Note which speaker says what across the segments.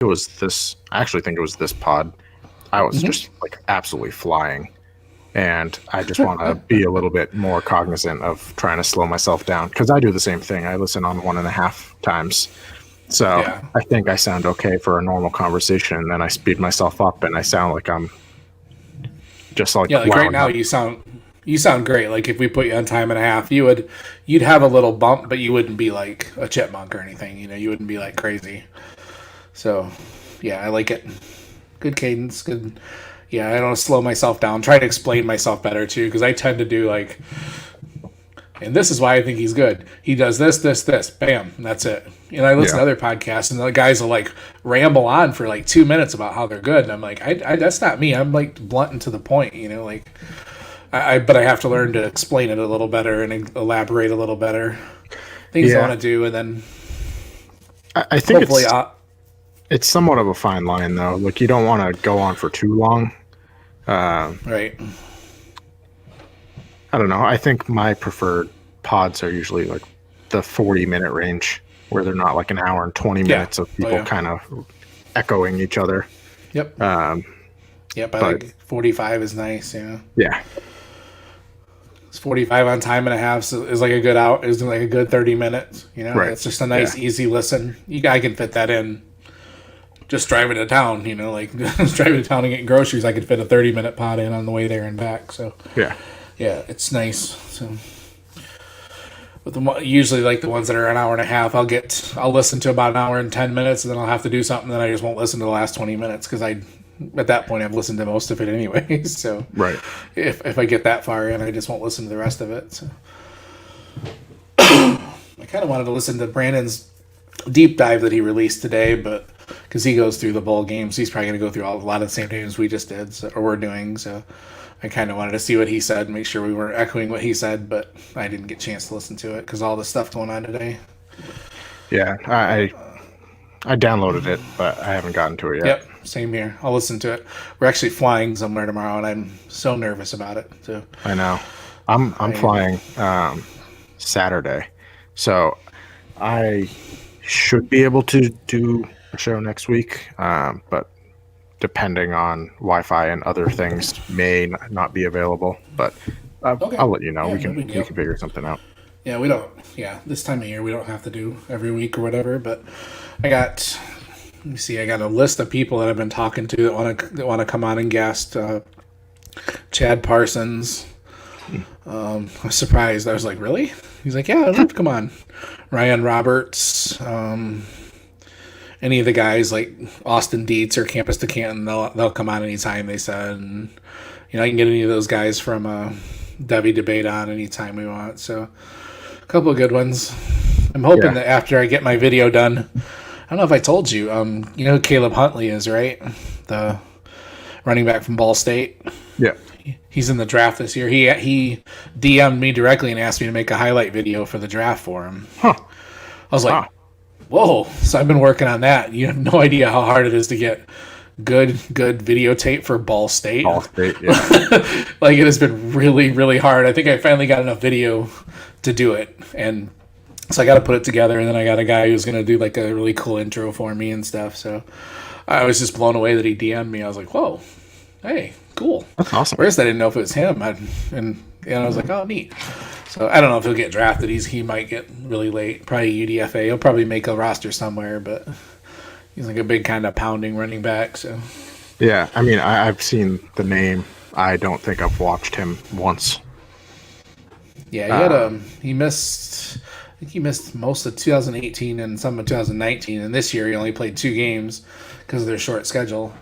Speaker 1: it was this. I actually think it was this pod. I was
Speaker 2: Mm-hmm.
Speaker 1: just like absolutely flying, and I just want to be a little bit more cognizant of trying to slow myself down because I do the same thing. I listen on 1.5 times, so
Speaker 2: Yeah.
Speaker 1: I think I sound okay for a normal conversation, and then I speed myself up, and I sound like I'm just like
Speaker 2: Yeah, like right
Speaker 1: wound
Speaker 2: now
Speaker 1: up.
Speaker 2: you sound great. Like if we put you on time and a half, you'd have a little bump, but you wouldn't be like a chipmunk or anything. You wouldn't be like crazy. So, yeah, I like it. Good cadence. Good. Yeah, I don't slow myself down. Try to explain myself better too, because I tend to do like, and this is why I think he's good. He does this, this, this, bam, and that's it. And I listen
Speaker 1: Yeah,
Speaker 2: to other podcasts, and the guys will like ramble on for like 2 minutes about how they're good, and I'm like, that's not me. I'm like blunt and to the point, like. But I have to learn to explain it a little better and elaborate a little better. Things I
Speaker 1: yeah.
Speaker 2: want to do, and then
Speaker 1: I think
Speaker 2: hopefully,
Speaker 1: it's somewhat of a fine line though. Like you don't want to go on for too long.
Speaker 2: right.
Speaker 1: I don't know. I think my preferred pods are usually like the 40-minute range where they're not like an hour and 20
Speaker 2: Yeah.
Speaker 1: minutes of
Speaker 2: Oh,
Speaker 1: people
Speaker 2: yeah.
Speaker 1: kind of echoing each other.
Speaker 2: Yep. Yep. I
Speaker 1: But
Speaker 2: think 45 is nice. Yeah.
Speaker 1: yeah,
Speaker 2: It's 45 on time and a half so is like a good out. Is like a good 30 minutes.
Speaker 1: right.
Speaker 2: It's just a nice, easy listen. I can fit that in. Just driving to town, like just driving to town and getting groceries. I could fit a 30-minute pod in on the way there and back. So
Speaker 1: Yeah.
Speaker 2: yeah, it's nice. So, but usually like the ones that are an hour and a half, I'll listen to about an hour and 10 minutes, and then I'll have to do something. Then I just won't listen to the last 20 minutes because at that point I've listened to most of it anyway. So
Speaker 1: Right.
Speaker 2: if I get that far in, I just won't listen to the rest of it. So I kind of wanted to listen to Brandon's deep dive that he released today, but because he goes through the bowl games, he's probably going to go through a lot of the same games we just did, or we're doing. So I kind of wanted to see what he said, make sure we weren't echoing what he said, but I didn't get a chance to listen to it because all the stuff going on today.
Speaker 1: Yeah. I downloaded it, but I haven't gotten to it yet.
Speaker 2: Yep, same here. I'll listen to it. We're actually flying somewhere tomorrow, and I'm so nervous about it. So
Speaker 1: I know. I'm flying Saturday, so I should be able to do a show next week. But depending on Wi-Fi and other things, may not be available. But
Speaker 2: okay.
Speaker 1: I'll let you know.
Speaker 2: Yeah,
Speaker 1: we can
Speaker 2: no big deal.
Speaker 1: figure something out.
Speaker 2: Yeah, we don't. Yeah, this time of year we don't have to do every week or whatever. But let me see. I got a list of people that I've been talking to that want to come on and guest. Chad Parsons. I was surprised. I was like, really? He's like, yeah, I'd love to come on. Ryan Roberts. Any of the guys like Austin Dietz or Campus to Canton, they'll come on anytime. They said, and I can get any of those guys from Devy Debate on anytime we want. So a couple of good ones. I'm hoping that after I get my video done, I don't know if I told you, you know who Caleb Huntley is, right? The running back from Ball State.
Speaker 1: Yeah.
Speaker 2: He's in the draft this year. He DM'd me directly and asked me to make a highlight video for the draft for him.
Speaker 1: Huh.
Speaker 2: I was like, whoa. So I've been working on that. You have no idea how hard it is to get good videotape for Ball State.
Speaker 1: Ball State, yeah.
Speaker 2: Like it has been really, really hard. I think I finally got enough video to do it. And so I got to put it together. And then I got a guy who's going to do like a really cool intro for me and stuff. So I was just blown away that he DM'd me. I was like, whoa, hey, cool.
Speaker 1: That's awesome.
Speaker 2: First, I didn't know if it was him. And I was like, oh, neat. So I don't know if he'll get drafted. He might get really late. Probably UDFA. He'll probably make a roster somewhere, but he's like a big kind of pounding running back. So
Speaker 1: yeah, I mean, I've seen the name. I don't think I've watched him once.
Speaker 2: Yeah, he missed. I think he missed most of 2018 and some of 2019. And this year he only played 2 games because of their short schedule.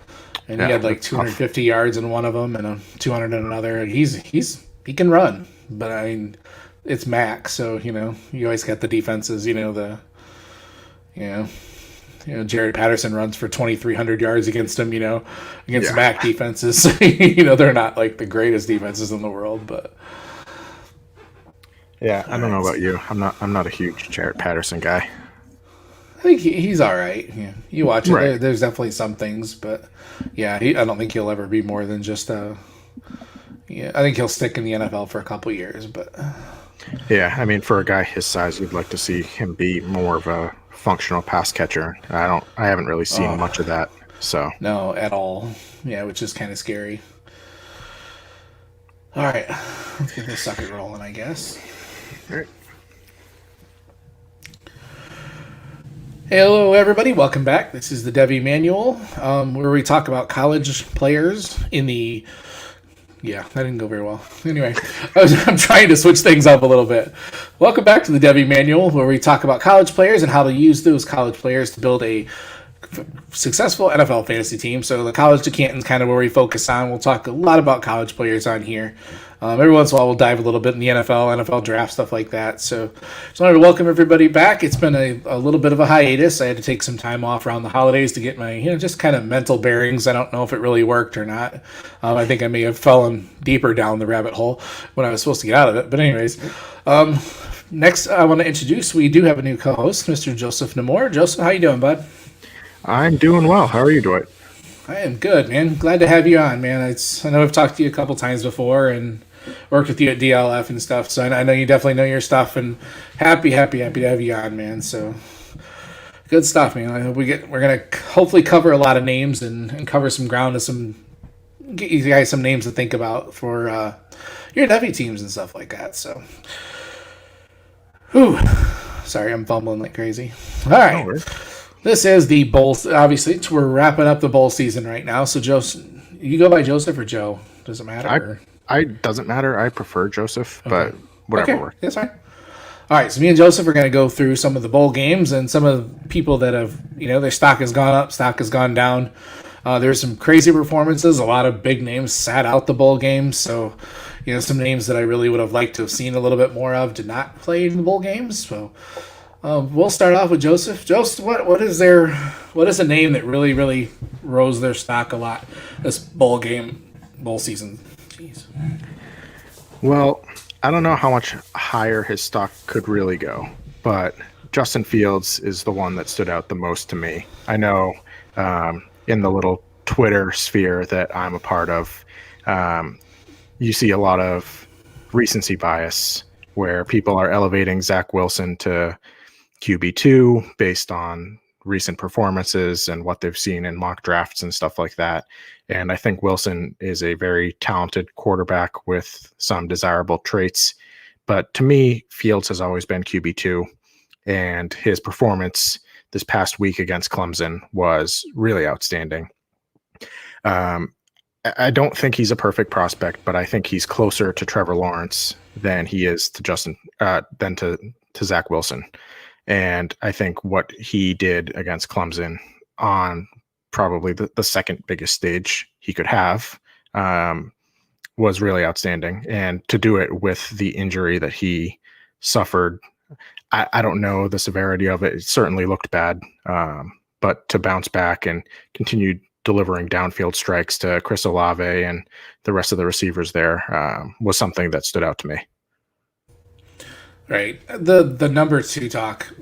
Speaker 2: And he had like 250 yards in one of them and 200 in another. He can run, but I mean, it's Max, so you always got the defenses. Jared Patterson runs for 2,300 yards against him. Against Mac defenses. They're not like the greatest defenses in the world, but.
Speaker 1: Yeah, I don't know about you. I'm not a huge Jared Patterson guy.
Speaker 2: I think he's all right. Yeah, you watch it.
Speaker 1: Right.
Speaker 2: There's definitely some things, but yeah, I don't think he'll ever be more than just I think he'll stick in the NFL for a couple years, but
Speaker 1: yeah, I mean, for a guy his size, you'd like to see him be more of a functional pass catcher. I haven't really seen much of that. So
Speaker 2: No, at all. Yeah, which is kind of scary. All right, let's get this sucker rolling, I guess.
Speaker 1: all right.
Speaker 2: Hello, everybody. Welcome back. This is the Devy Manual, where we talk about college players in the. Yeah, that didn't go very well. Anyway, I'm trying to switch things up a little bit. Welcome back to the Devy Manual, where we talk about college players and how to use those college players to build a successful NFL fantasy team. So the college to Canton's kind of where we focus on. We'll talk a lot about college players on here. Every once in a while, we'll dive a little bit in the NFL draft, stuff like that. So just wanted to welcome everybody back. It's been a little bit of a hiatus. I had to take some time off around the holidays to get my, just kind of mental bearings. I don't know if it really worked or not. I think I may have fallen deeper down the rabbit hole when I was supposed to get out of it. But anyways, next I want to introduce, we do have a new co-host, Mr. Joseph Namor. Joseph, how you doing, bud?
Speaker 1: I'm doing well. How are you, Dwight?
Speaker 2: I am good, man. Glad to have you on, man. I know I've talked to you a couple times before and worked with you at DLF and stuff, so I know you definitely know your stuff, and happy to have you on, man. So good stuff, man. I hope we're gonna hopefully cover a lot of names and cover some ground and get you guys some names to think about for your Devy teams and stuff like that. So, whew. Sorry, I'm fumbling like crazy. All right.
Speaker 1: No,
Speaker 2: This is the bowl. Obviously, we're wrapping up the bowl season right now. So, Joseph, you go by Joseph or Joe? Does it matter?
Speaker 1: I doesn't matter. I prefer Joseph, but whatever works.
Speaker 2: That's fine. All right, so me and Joseph are going to go through some of the bowl games and some of the people that have, their stock has gone up, stock has gone down. There's some crazy performances. A lot of big names sat out the bowl games. So, some names that I really would have liked to have seen a little bit more of did not play in the bowl games. So, we'll start off with Joseph. Joseph, what is a name that really rose their stock a lot this bowl season? Jeez.
Speaker 1: Well, I don't know how much higher his stock could really go, but Justin Fields is the one that stood out the most to me. I know in the little Twitter sphere that I'm a part of, you see a lot of recency bias where people are elevating Zach Wilson to QB2 based on recent performances and what they've seen in mock drafts and stuff like that. And I think Wilson is a very talented quarterback with some desirable traits. But to me, Fields has always been QB2, and his performance this past week against Clemson was really outstanding. I don't think he's a perfect prospect, but I think he's closer to Trevor Lawrence than he is to to Zach Wilson. And I think what he did against Clemson on probably the second biggest stage he could have was really outstanding. And to do it with the injury that he suffered, I don't know the severity of it. It certainly looked bad, but to bounce back and continue delivering downfield strikes to Chris Olave and the rest of the receivers there was something that stood out to me.
Speaker 2: Right. The number two talk,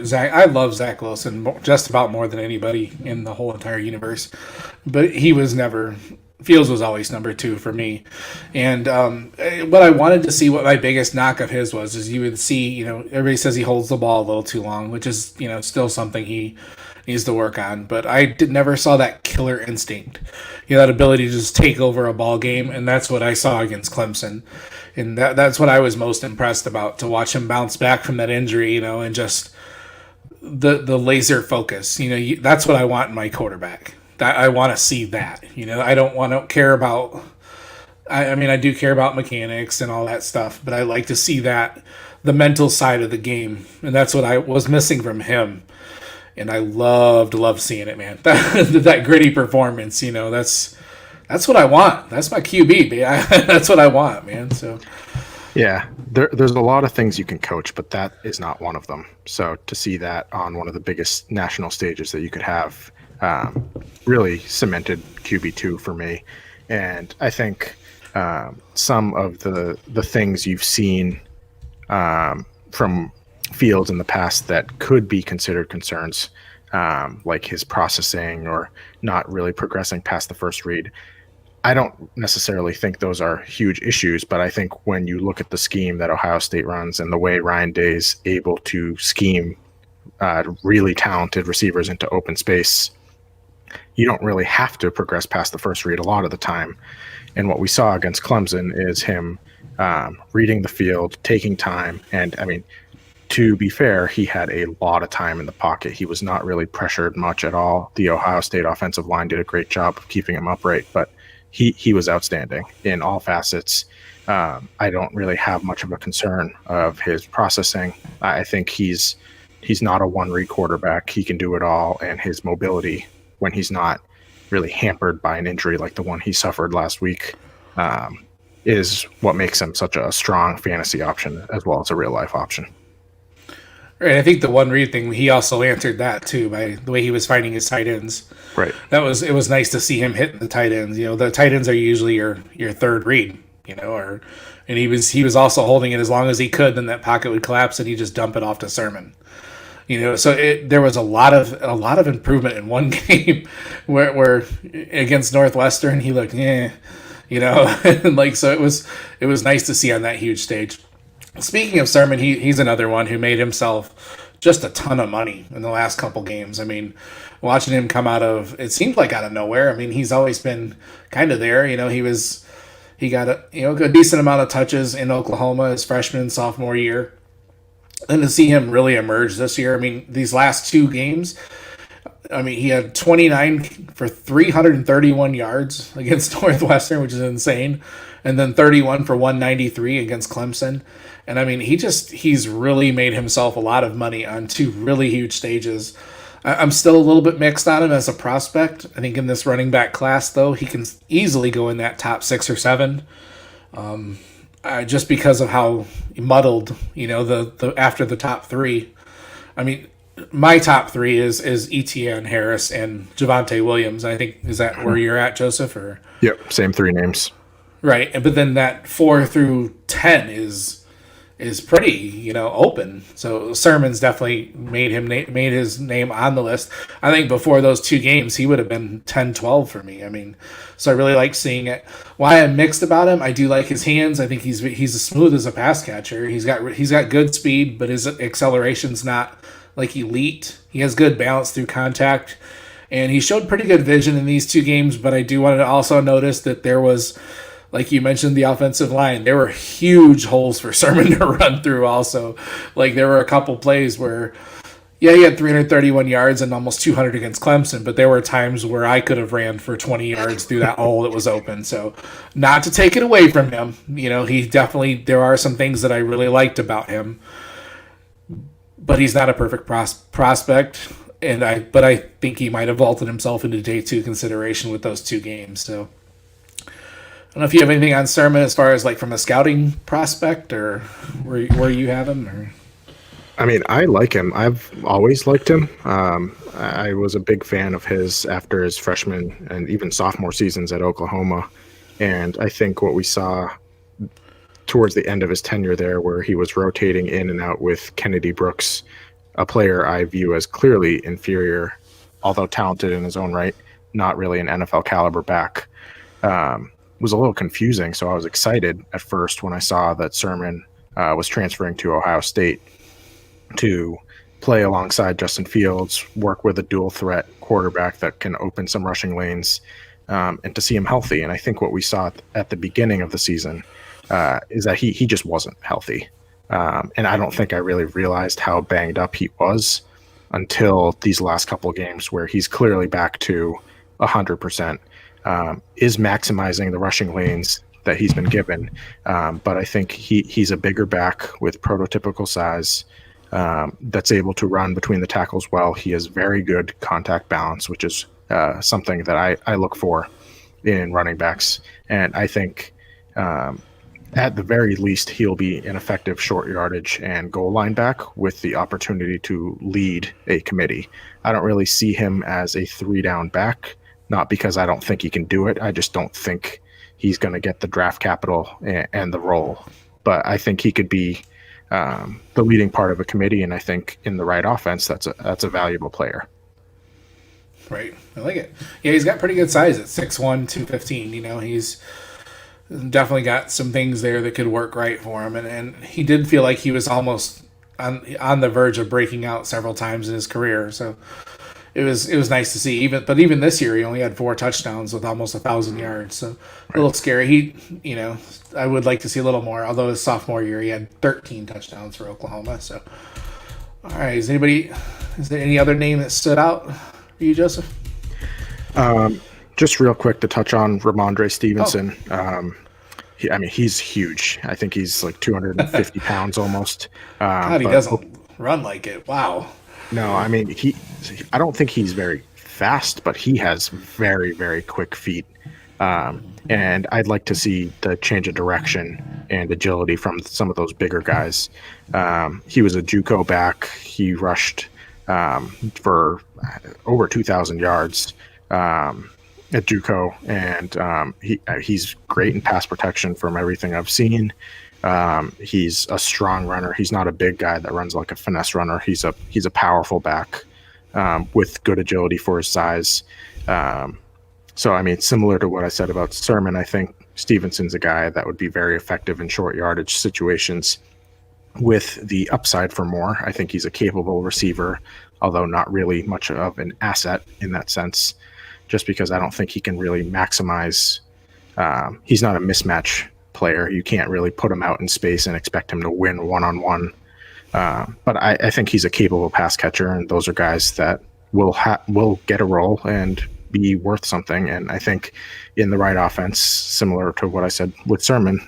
Speaker 2: Zach. I love Zach Wilson just about more than anybody in the whole entire universe, but Fields was always number two for me. And what I wanted to see, what my biggest knock of his was, is you would see, everybody says he holds the ball a little too long, which is, still something he needs to work on. But I never saw that killer instinct, that ability to just take over a ball game. And that's what I saw against Clemson. And that's what I was most impressed about, to watch him bounce back from that injury, and just the laser focus. That's what I want in my quarterback. I want to see that. I don't care about. I mean, I do care about mechanics and all that stuff, but I like to see the mental side of the game, and that's what I was missing from him. And I loved seeing it, man. That gritty performance. That's what I want. That's my QB. That's what I want, man. So,
Speaker 1: yeah, there's a lot of things you can coach, but that is not one of them. So to see that on one of the biggest national stages that you could have really cemented QB2 for me. And I think some of the things you've seen from Fields in the past that could be considered concerns, like his processing or not really progressing past the first read, I don't necessarily think those are huge issues, but I think when you look at the scheme that Ohio State runs and the way Ryan Day's able to scheme really talented receivers into open space, you don't really have to progress past the first read a lot of the time. And what we saw against Clemson is him reading the field, taking time. And I mean, to be fair, he had a lot of time in the pocket. He was not really pressured much at all. The Ohio State offensive line did a great job of keeping him upright, but he was outstanding in all facets. I don't really have much of a concern of his processing. I think he's not a one-read quarterback. He can do it all, and his mobility, when he's not really hampered by an injury like the one he suffered last week, is what makes him such a strong fantasy option as well as a real-life option.
Speaker 2: Right, I think the one read thing, he also answered that too by the way he was finding his tight ends.
Speaker 1: Right.
Speaker 2: It was nice to see him hitting the tight ends. You know, the tight ends are usually your third read. You know, and he was also holding it as long as he could. Then that pocket would collapse and he just dump it off to Sermon. You know, so there was a lot of improvement in one game where against Northwestern he looked, you know, and like so it was nice to see on that huge stage. Speaking of Sermon, he's another one who made himself just a ton of money in the last couple games. I mean, watching him come out of, it seemed like out of nowhere. I mean, he's always been kind of there. You know, he got a decent amount of touches in Oklahoma his freshman and sophomore year. And to see him really emerge this year, I mean, these last two games, I mean, he had 29 for 331 yards against Northwestern, which is insane, and then 31 for 193 against Clemson. And I mean, he's really made himself a lot of money on two really huge stages. I'm still a little bit mixed on him as a prospect. I think in this running back class, though, he can easily go in that top 6 or 7. Just because of how muddled, you know, the after the top 3. I mean, my top 3 is Etienne, Harris, and Javonte Williams. I think, is that where you're at, Joseph? Or
Speaker 1: Yep, same 3 names.
Speaker 2: Right, but then that 4 through 10 is pretty, you know, open. So Sermon's definitely made his name on the list. I think before those 2 games, he would have been 10-12 for me. I mean, so I really like seeing it. Why I'm mixed about him, I do like his hands. I think he's as smooth as a pass catcher. He's got good speed, but his acceleration's not like elite. He has good balance through contact, and he showed pretty good vision in these 2 games. But I do want to also notice that there was, like you mentioned, the offensive line. There were huge holes for Sermon to run through also. Like, there were a couple plays where, yeah, he had 331 yards and almost 200 against Clemson, but there were times where I could have ran for 20 yards through that hole that was open. So, not to take it away from him, you know, there are some things that I really liked about him, but he's not a perfect prospect. But I think he might have vaulted himself into day 2 consideration with those 2 games. So, I don't know if you have anything on Sermon as far as like from a scouting prospect or where you have him. Or
Speaker 1: I mean, I like him. I've always liked him. I was a big fan of his after his freshman and even sophomore seasons at Oklahoma. And I think what we saw towards the end of his tenure there, where he was rotating in and out with Kennedy Brooks, a player I view as clearly inferior, although talented in his own right, not really an NFL caliber back, was a little confusing. So I was excited at first when I saw that Sermon was transferring to Ohio State to play alongside Justin Fields, work with a dual threat quarterback that can open some rushing lanes, and to see him healthy. And I think what we saw at the beginning of the season is that he just wasn't healthy. And I don't think I really realized how banged up he was until these last couple of games where he's clearly back to 100%, is maximizing the rushing lanes that he's been given. But I think he's a bigger back with prototypical size, that's able to run between the tackles well. He has very good contact balance, which is something that I look for in running backs. And I think at the very least, he'll be an effective short yardage and goal line back with the opportunity to lead a committee. I don't really see him as a 3-down back, not because I don't think he can do it. I just don't think he's going to get the draft capital and the role. But I think he could be the leading part of a committee, and I think in the right offense, that's a valuable player.
Speaker 2: Right, I like it. Yeah, he's got pretty good size at 6'1", 215. You know, he's definitely got some things there that could work right for him, and he did feel like he was almost on the verge of breaking out several times in his career. So it was nice to see. Even this year, he only had 4 touchdowns with almost 1,000 yards. So a little scary. I would like to see a little more. Although his sophomore year, he had 13 touchdowns for Oklahoma. So all right, is there any other name that stood out for you, Joseph?
Speaker 1: Just real quick to touch on Ramondre Stevenson. He's huge. I think he's like 250 pounds almost.
Speaker 2: God, he doesn't run like it. Wow.
Speaker 1: No, I don't think he's very fast, but he has very, very quick feet. And I'd like to see the change of direction and agility from some of those bigger guys. He was a JUCO back. He rushed for over 2,000 yards at JUCO, and he's great in pass protection from everything I've seen. He's a strong runner. He's not a big guy that runs like a finesse runner. He's a powerful back with good agility for his size. So, similar to what I said about Sermon, I think Stevenson's a guy that would be very effective in short yardage situations with the upside for more. I think he's a capable receiver, although not really much of an asset in that sense, just because I don't think he can really maximize. He's not a mismatch player. You can't really put him out in space and expect him to win one-on-one. But I think he's a capable pass catcher, and those are guys that will get a role and be worth something. And I think in the right offense, similar to what I said with Sermon,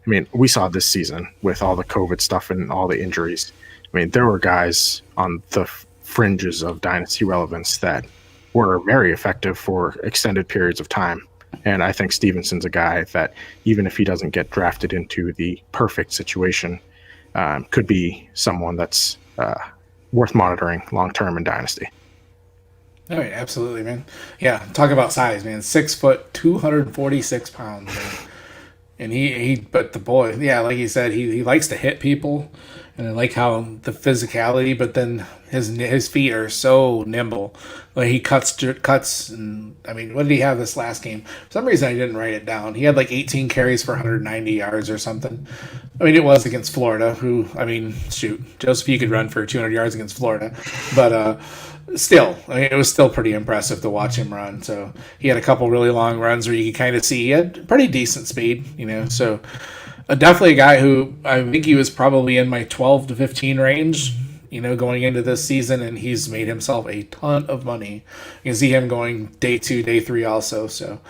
Speaker 1: we saw this season with all the COVID stuff and all the injuries. There were guys on the fringes of dynasty relevance that were very effective for extended periods of time. And I think Stevenson's a guy that, even if he doesn't get drafted into the perfect situation, could be someone that's worth monitoring long-term in dynasty.
Speaker 2: All right, absolutely, man. Yeah, talk about size, man. 6 foot, 246 pounds, man. And but the boy, yeah, like you said, he likes to hit people, and I like how the physicality, but then his feet are so nimble. Like he cuts, and what did he have this last game? For some reason, I didn't write it down. He had like 18 carries for 190 yards or something. It was against Florida, Joseph, you could run for 200 yards against Florida, but still, it was still pretty impressive to watch him run. So he had a couple really long runs where you could kind of see he had pretty decent speed, So definitely a guy who I think he was probably in my 12 to 15 range, going into this season, and he's made himself a ton of money. You can see him going day 2, day 3 also. So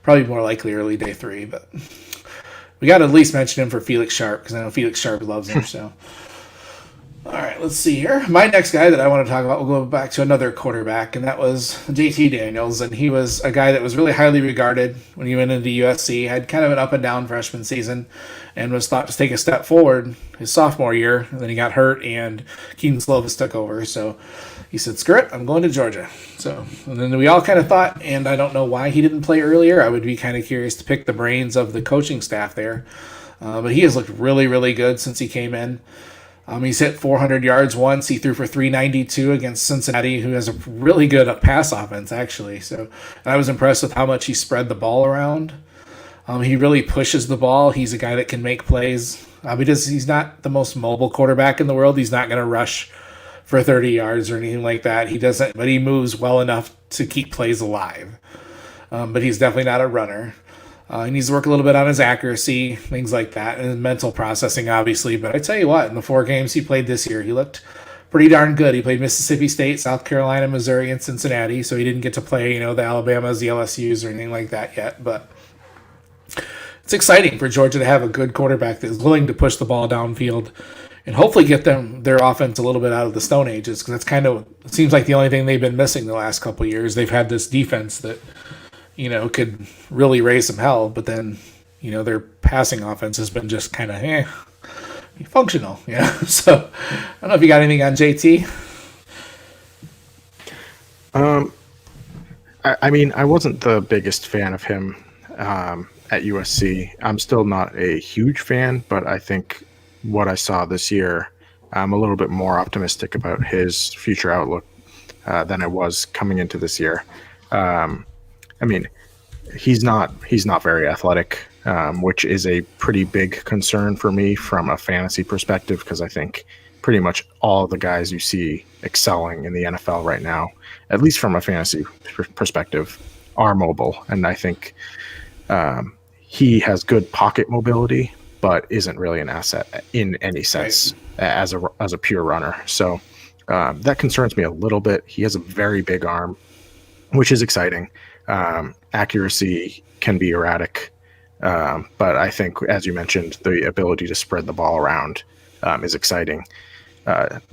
Speaker 2: probably more likely early day 3, but we got to at least mention him for Felix Sharp, because I know Felix Sharp loves him. So. All right, let's see here. My next guy that I want to talk about, we'll go back to another quarterback, and that was JT Daniels. And he was a guy that was really highly regarded when he went into USC, had kind of an up and down freshman season, and was thought to take a step forward his sophomore year. And then he got hurt, and Keaton Slovis took over. So he said, screw it, I'm going to Georgia. And then we all kind of thought, and I don't know why he didn't play earlier. I would be kind of curious to pick the brains of the coaching staff there. But he has looked really, really good since he came in. He's hit 400 yards once. He threw for 392 against Cincinnati, who has a really good pass offense, actually. So I was impressed with how much he spread the ball around. He really pushes the ball. He's a guy that can make plays. He's not the most mobile quarterback in the world. He's not going to rush for 30 yards or anything like that. He doesn't, but he moves well enough to keep plays alive. But he's definitely not a runner. He needs to work a little bit on his accuracy, things like that, and his mental processing, obviously. But I tell you what, in the 4 games he played this year, he looked pretty darn good. He played Mississippi State, South Carolina, Missouri, and Cincinnati, so he didn't get to play, the Alabamas, the LSUs, or anything like that yet. But it's exciting for Georgia to have a good quarterback that is willing to push the ball downfield and hopefully get their offense a little bit out of the Stone Ages, because that's it seems like the only thing they've been missing the last couple of years. They've had this defense that could really raise some hell, but then, their passing offense has been just kind of functional. So I don't know if you got anything on JT.
Speaker 1: I wasn't the biggest fan of him at USC. I'm still not a huge fan, but I think what I saw this year, I'm a little bit more optimistic about his future outlook than I was coming into this year. He's not very athletic. which is a pretty big concern for me from a fantasy perspective, because I think pretty much all the guys you see excelling in the NFL right now, at least from a fantasy perspective, are mobile. And I think he has good pocket mobility, but isn't really an asset in any sense as a pure runner. So that concerns me a little bit. He has a very big arm, which is exciting. Accuracy can be erratic, but I think, as you mentioned, the ability to spread the ball around is exciting.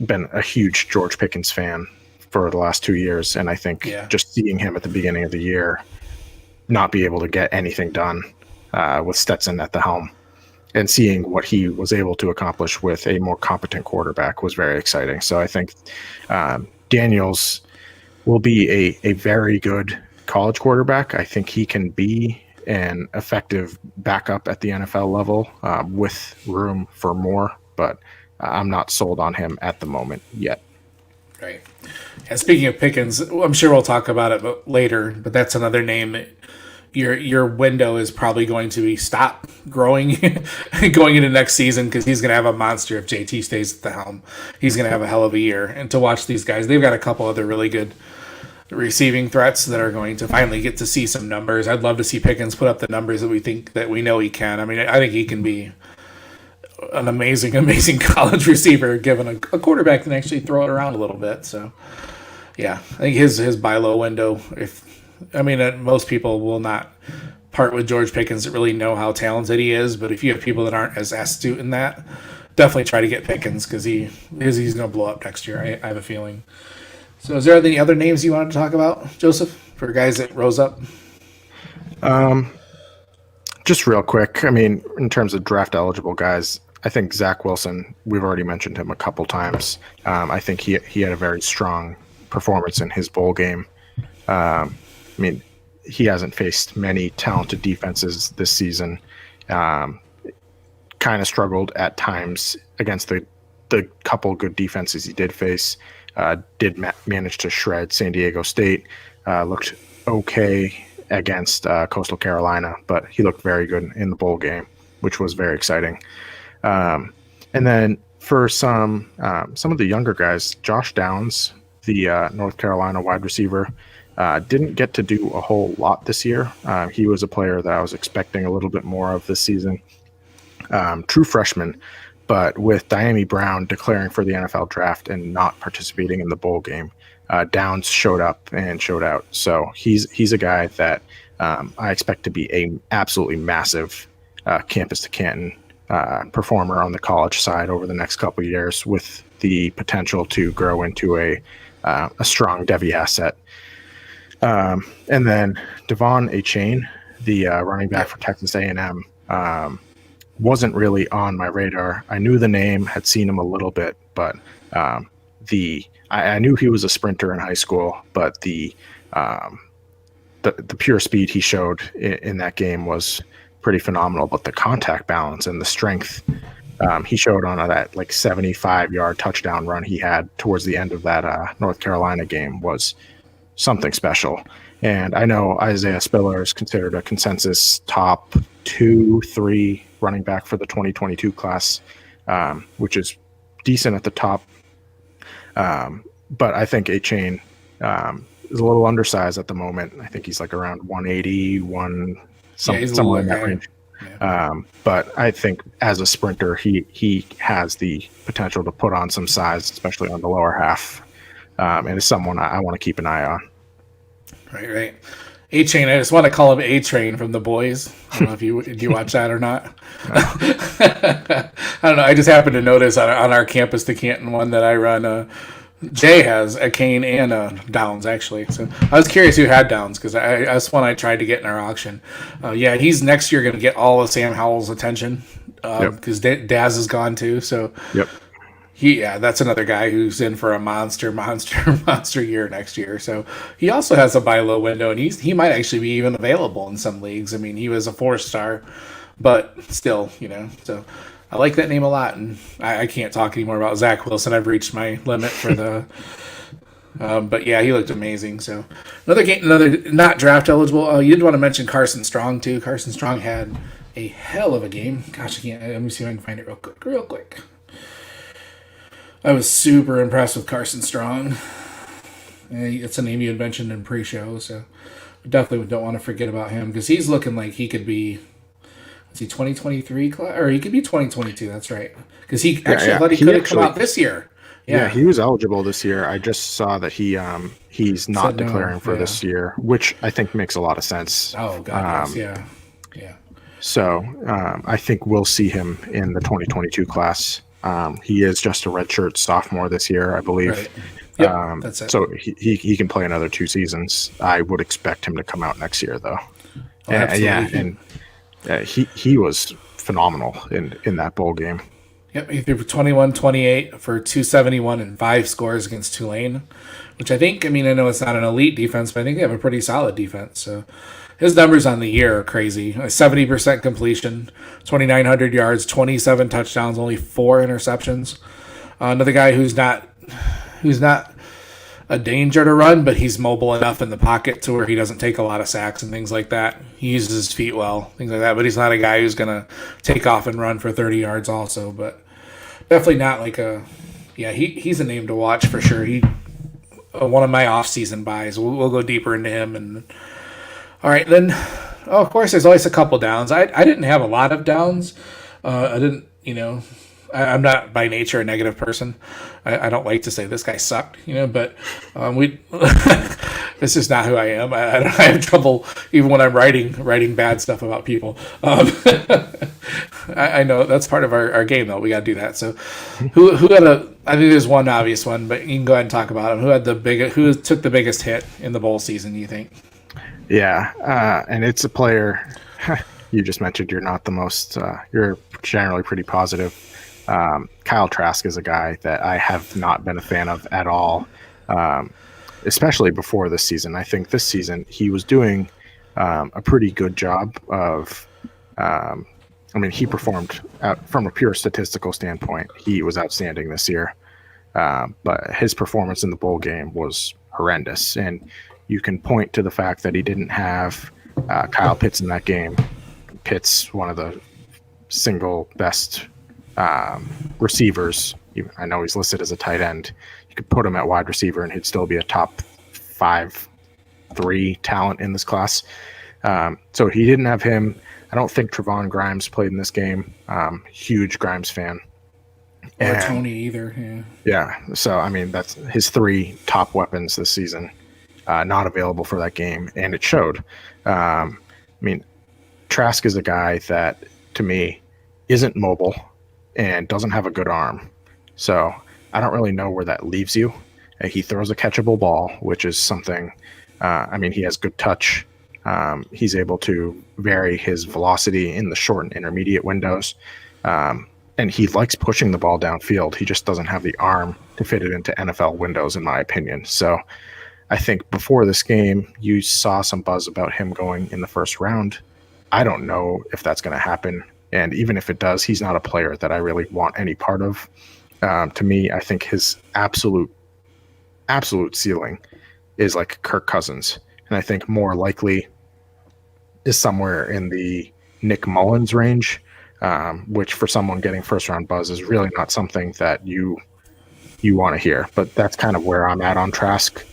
Speaker 1: Been a huge George Pickens fan for the last 2 years, and I think just seeing him at the beginning of the year not be able to get anything done with Stetson at the helm, and seeing what he was able to accomplish with a more competent quarterback was very exciting. So I think Daniels will be a very good college quarterback. I think he can be an effective backup at the NFL level with room for more, but I'm not sold on him at the moment yet.
Speaker 2: Right. And speaking of Pickens, I'm sure we'll talk about it later, but that's another name that your window is probably going to be stop growing going into next season, because he's going to have a monster if JT stays at the helm. He's going to have a hell of a year. And to watch these guys, they've got a couple other really good receiving threats that are going to finally get to see some numbers. I'd love to see Pickens put up the numbers that we know he can. I mean, I think he can be an amazing college receiver, given a quarterback that can actually throw it around a little bit. So, yeah, I think his buy low window, most people will not part with George Pickens that really know how talented he is, but if you have people that aren't as astute in that, definitely try to get Pickens, because he's going to blow up next year. I have a feeling. So is there any other names you wanted to talk about, Joseph, for guys that rose up?
Speaker 1: Just real quick, I mean, in terms of draft eligible guys, I think Zach Wilson, we've already mentioned him a couple times. I think he had a very strong performance in his bowl game. I mean, he hasn't faced many talented defenses this season. Kind of struggled at times against the couple good defenses he did face. Did manage to shred San Diego State. Looked okay against Coastal Carolina, but he looked very good in the bowl game, which was very exciting. And then for some of the younger guys, Josh Downs, the North Carolina wide receiver, didn't get to do a whole lot this year. He was a player that I was expecting a little bit more of this season. True freshman, but with Diami Brown declaring for the NFL draft and not participating in the bowl game, Downs showed up and showed out. So he's a guy that I expect to be a absolutely massive campus to Canton performer on the college side over the next couple of years, with the potential to grow into a strong Devy asset. And then Devon Achane, the running back for Texas A&M, wasn't really on my radar. I knew the name, had seen him a little bit, but I knew he was a sprinter in high school, but the pure speed he showed in that game was pretty phenomenal. But the contact balance and the strength he showed on that 75-yard touchdown run he had towards the end of that North Carolina game was something special. And I know Isaiah Spiller is considered a consensus top 2-3 running back for the 2022 class, which is decent at the top. But I think Achane is a little undersized at the moment. I think he's around 180, somewhere in that range. Yeah. But I think as a sprinter, he has the potential to put on some size, especially on the lower half, and is someone I want to keep an eye on.
Speaker 2: Right. A-Train, I just want to call him A-Train from The Boys. I don't know if did you watch that or not. I don't know. I just happened to notice on our campus, the Canton one that I run, Jay has a Kane and a Downs, actually. So I was curious who had Downs, because that's one I tried to get in our auction. He's next year going to get all of Sam Howell's attention, because Daz is gone too. So
Speaker 1: yep.
Speaker 2: That's another guy who's in for a monster year next year. So he also has a buy low window, and he might actually be even available in some leagues. I mean, he was a 4-star, but still, So I like that name a lot, and I can't talk anymore about Zach Wilson. I've reached my limit for the. But yeah, he looked amazing. So another not draft eligible. You did want to mention Carson Strong too. Carson Strong had a hell of a game. Gosh, I can't. Let me see if I can find it real quick. Real quick. I was super impressed with Carson Strong. It's a name you had mentioned in pre-show, so definitely don't want to forget about him because he's looking like he could be. Is he 2023 class or he could be 2022? That's right. Because he actually I thought he could have come out this year.
Speaker 1: Yeah, he was eligible this year. I just saw that he's not declaring for this year, which I think makes a lot of sense.
Speaker 2: Oh God, yes, yeah.
Speaker 1: So I think we'll see him in the 2022 class. He is just a redshirt sophomore this year, I believe.
Speaker 2: Right. Yep, that's it.
Speaker 1: So he can play another 2 seasons. I would expect him to come out next year, though.
Speaker 2: Oh, absolutely.
Speaker 1: He was phenomenal in that bowl game.
Speaker 2: Yep, he threw for 21-28 for 271 and 5 scores against Tulane, which I know it's not an elite defense, but I think they have a pretty solid defense. So his numbers on the year are crazy. 70% completion, 2,900 yards, 27 touchdowns, only 4 interceptions. Another guy who's not a danger to run, but he's mobile enough in the pocket to where he doesn't take a lot of sacks and things like that. He uses his feet well, things like that, but he's not a guy who's going to take off and run for 30 yards also, but definitely not like he's a name to watch for sure. He one of my off-season buys. We'll go deeper into him. And all right, then, of course, there's always a couple downs. I didn't have a lot of downs. I didn't, I'm not by nature a negative person. I don't like to say this guy sucked, but this is not who I am. I have trouble even when I'm writing bad stuff about people. I know that's part of our game, though. We got to do that. So, who had I think there's one obvious one, but you can go ahead and talk about him. Who took the biggest hit in the bowl season? You think?
Speaker 1: Yeah, and it's a player. You just mentioned you're not the most. You're generally pretty positive. Kyle Trask is a guy that I have not been a fan of at all, especially before this season. I think this season he was doing a pretty good job of. He performed from a pure statistical standpoint. He was outstanding this year, but his performance in the bowl game was horrendous. And you can point to the fact that he didn't have Kyle Pitts in that game. Pitts, one of the single best receivers. I know he's listed as a tight end. You could put him at wide receiver and he'd still be a top 5-3 talent in this class. So he didn't have him. I don't think Trevon Grimes played in this game. Huge Grimes fan.
Speaker 2: Or Tony either.
Speaker 1: Yeah. So, that's his 3 top weapons this season, not available for that game. And it showed. Trask is a guy that, to me, isn't mobile and doesn't have a good arm. So I don't really know where that leaves you. He throws a catchable ball, which is something, he has good touch. He's able to vary his velocity in the short and intermediate windows. And he likes pushing the ball downfield. He just doesn't have the arm to fit it into NFL windows, in my opinion. So I think before this game, you saw some buzz about him going in the first round. I don't know if that's going to happen. And even if it does, he's not a player that I really want any part of. To me, I think his absolute ceiling is like Kirk Cousins. And I think more likely is somewhere in the Nick Mullins range, which for someone getting first round buzz is really not something that you want to hear. But that's kind of where I'm at on Trask.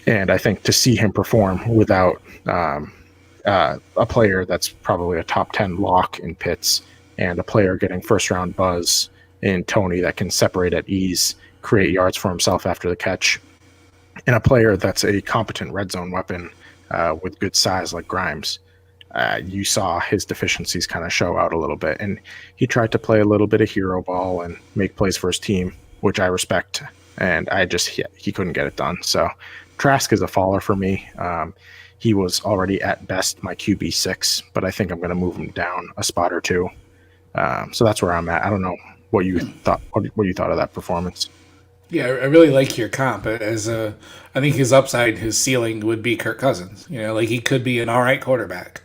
Speaker 1: And I think to see him perform without a player that's probably a top 10 lock in Pitts and a player getting first round buzz in Tony that can separate at ease, create yards for himself after the catch, and a player that's a competent red zone weapon with good size like Grimes. You saw his deficiencies kind of show out a little bit, and he tried to play a little bit of hero ball and make plays for his team, which I respect, and he couldn't get it done. So Trask is a faller for me. He was already at best my QB6, but I think I'm going to move him down a spot or 2. So that's where I'm at. I don't know what you thought. What you thought of that performance?
Speaker 2: Yeah, I really like your comp. I think his upside, his ceiling would be Kirk Cousins. He could be an all right quarterback.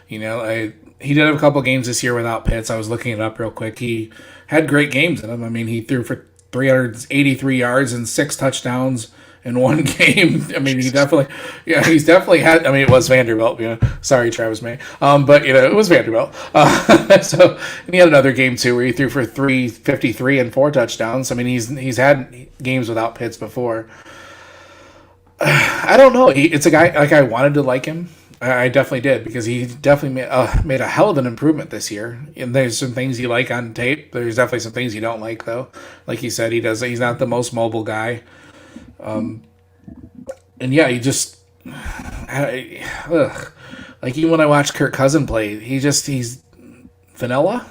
Speaker 2: He did have a couple games this year without Pitts. I was looking it up real quick. He had great games in them. He threw for 383 yards and 6 touchdowns in one game. I mean, he's definitely had. I mean, it was Vanderbilt. Sorry, Travis May. But it was Vanderbilt. So and he had another game too where he threw for 353 and 4 touchdowns. I mean, he's had games without Pitts before. I don't know. It's a guy like I wanted to like him. I definitely did because he definitely made a hell of an improvement this year. And there's some things you like on tape. There's definitely some things you don't like though. Like you said, he's not the most mobile guy. And yeah, he just like even when I watch Kirk Cousin play, he's vanilla.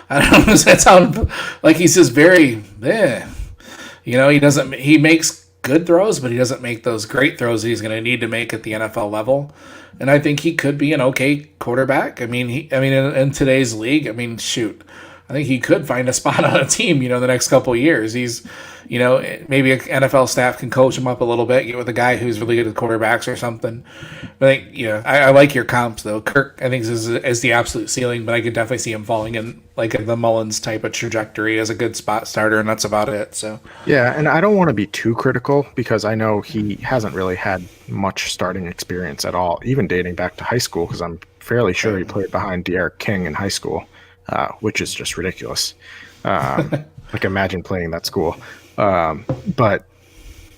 Speaker 2: I don't know. Does that sound like he's just very he makes good throws, but he doesn't make those great throws that he's going to need to make at the NFL level. And I think he could be an okay quarterback. I mean, in today's league, I mean, shoot, I think he could find a spot on a team, the next couple of years. He's, maybe an NFL staff can coach him up a little bit, get with a guy who's really good at quarterbacks or something. But I think, I like your comps though. Kirk, I think is the absolute ceiling, but I could definitely see him falling in like the Mullins type of trajectory as a good spot starter, and that's about it. So
Speaker 1: yeah, and I don't want to be too critical because I know he hasn't really had much starting experience at all, even dating back to high school, because I'm fairly sure he played behind De'Aaron King in high school, which is just ridiculous. Like imagine playing that school. But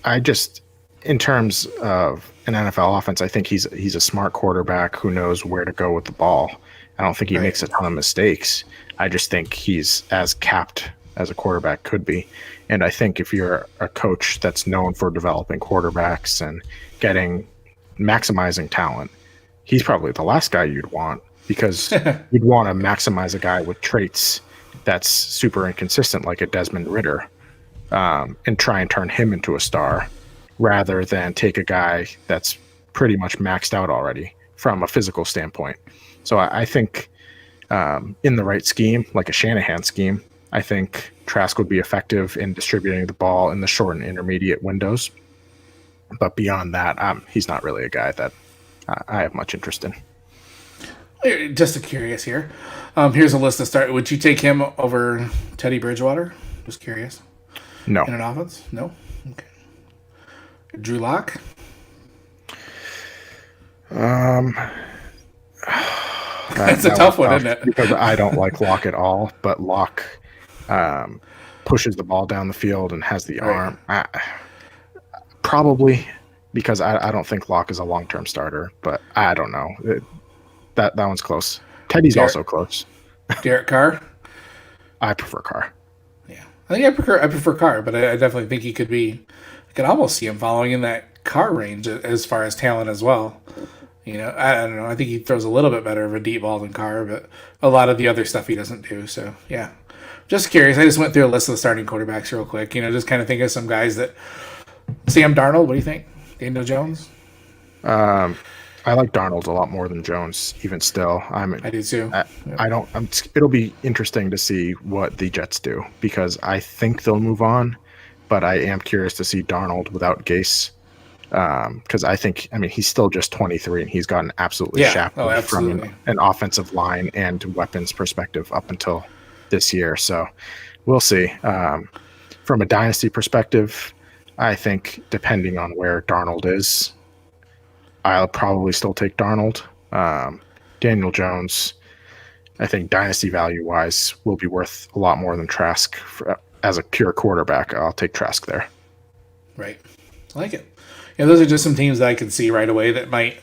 Speaker 1: I just, in terms of an NFL offense, I think he's a smart quarterback who knows where to go with the ball. I don't think he makes a ton of mistakes. I just think he's as capped as a quarterback could be. And I think if you're a coach that's known for developing quarterbacks and maximizing talent, he's probably the last guy you'd want, because you'd want to maximize a guy with traits that's super inconsistent, like a Desmond Ridder, and try and turn him into a star rather than take a guy that's pretty much maxed out already from a physical standpoint. So I think in the right scheme, like a Shanahan scheme, I think Trask would be effective in distributing the ball in the short and intermediate windows. But beyond that, he's not really a guy that I have much interest in.
Speaker 2: Just curious here. Here's a list to start. Would you take him over Teddy Bridgewater? Just curious.
Speaker 1: No.
Speaker 2: In an offense? No? Okay. Drew Lock? That's a tough one, isn't it?
Speaker 1: Because I don't like Lock at all, but Lock pushes the ball down the field and has the arm. Probably, because I don't think Lock is a long-term starter, but I don't know. That one's close. Teddy's also close.
Speaker 2: Derek Carr?
Speaker 1: I prefer Carr.
Speaker 2: Yeah. I think I prefer Carr, but I definitely think he could be. I could almost see him following in that Carr range as far as talent as well. I don't know. I think he throws a little bit better of a deep ball than Carr, but a lot of the other stuff he doesn't do. So, yeah. Just curious. I just went through a list of the starting quarterbacks real quick. Just kind of think of some guys that. Sam Darnold, what do you think? Daniel Jones?
Speaker 1: I like Darnold a lot more than Jones, even still.
Speaker 2: I do too.
Speaker 1: It'll be interesting to see what the Jets do, because I think they'll move on, but I am curious to see Darnold without Gase, because he's still just 23 and he's gotten absolutely shafted from an offensive line and weapons perspective up until this year. So we'll see. From a dynasty perspective, I think depending on where Darnold is, I'll probably still take Darnold. Daniel Jones, I think dynasty value-wise, will be worth a lot more than Trask. As a pure quarterback, I'll take Trask there.
Speaker 2: Right. I like it. Yeah, those are just some teams that I can see right away that might...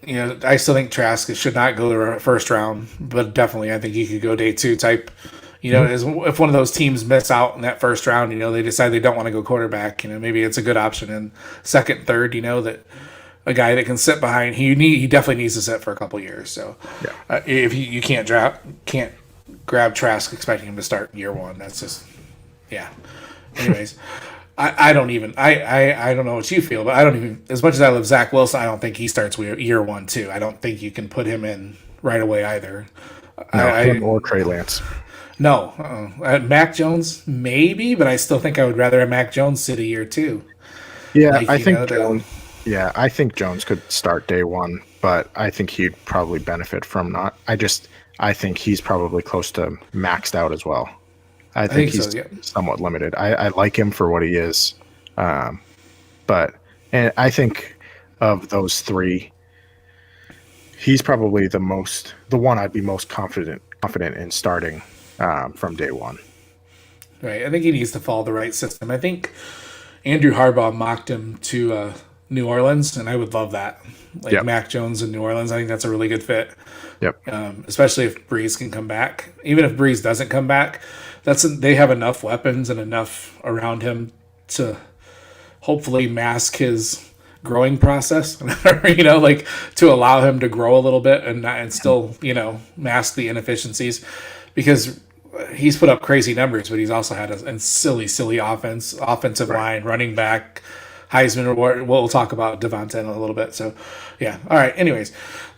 Speaker 2: I still think Trask should not go to the first round, but definitely I think he could go day 2 type. If one of those teams miss out in that first round, they decide they don't want to go quarterback, maybe it's a good option in second, third, that a guy that can sit behind, he definitely needs to sit for a couple years. So if you can't grab Trask expecting him to start year 1, that's just, yeah. Anyways, I don't know what you feel, but I don't even, as much as I love Zach Wilson, I don't think he starts year 1 too. I don't think you can put him in right away either.
Speaker 1: Him or Trey Lance.
Speaker 2: No. Mac Jones, maybe, but I still think I would rather have Mac Jones sit a year 2.
Speaker 1: Yeah, I think Jones could start day 1, but I think he'd probably benefit from not. I think he's probably close to maxed out as well. I think he's somewhat limited. I like him for what he is, And I think of those three, he's probably the one I'd be most confident in starting from day one.
Speaker 2: Right. I think he needs to follow the right system. I think Andrew Harbaugh mocked him to New Orleans, and I would love that. Like
Speaker 1: Yep.
Speaker 2: Mac Jones in New Orleans, I think that's a really good fit.
Speaker 1: Yep.
Speaker 2: Especially if Breeze can come back. Even if Breeze doesn't come back, they have enough weapons and enough around him to hopefully mask his growing process. Like to allow him to grow a little bit and still mask the inefficiencies, because he's put up crazy numbers, but he's also had a silly offensive line, running back, Heisman Award. We'll talk about Devonta in a little bit. So, yeah. All right. Anyways,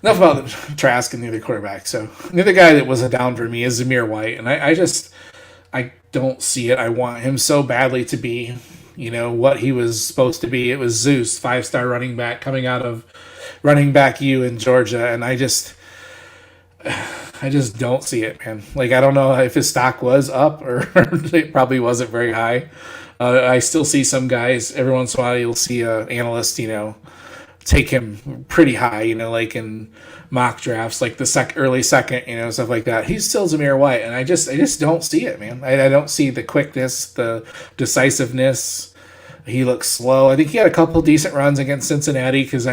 Speaker 2: enough about Trask and the other quarterback. So, the other guy that was a down for me is Zamir White, and I don't see it. I want him so badly to be, what he was supposed to be. It was Zeus, 5-star running back coming out of running back U in Georgia, and I just don't see it, man. Like, I don't know if his stock was up or it probably wasn't very high. I still see some guys, every once in a while, you'll see an analyst, take him pretty high, like in mock drafts, like the early second, stuff like that. He's still Zamir White, and I just don't see it, man. I don't see the quickness, the decisiveness. He looks slow. I think he had a couple decent runs against Cincinnati, because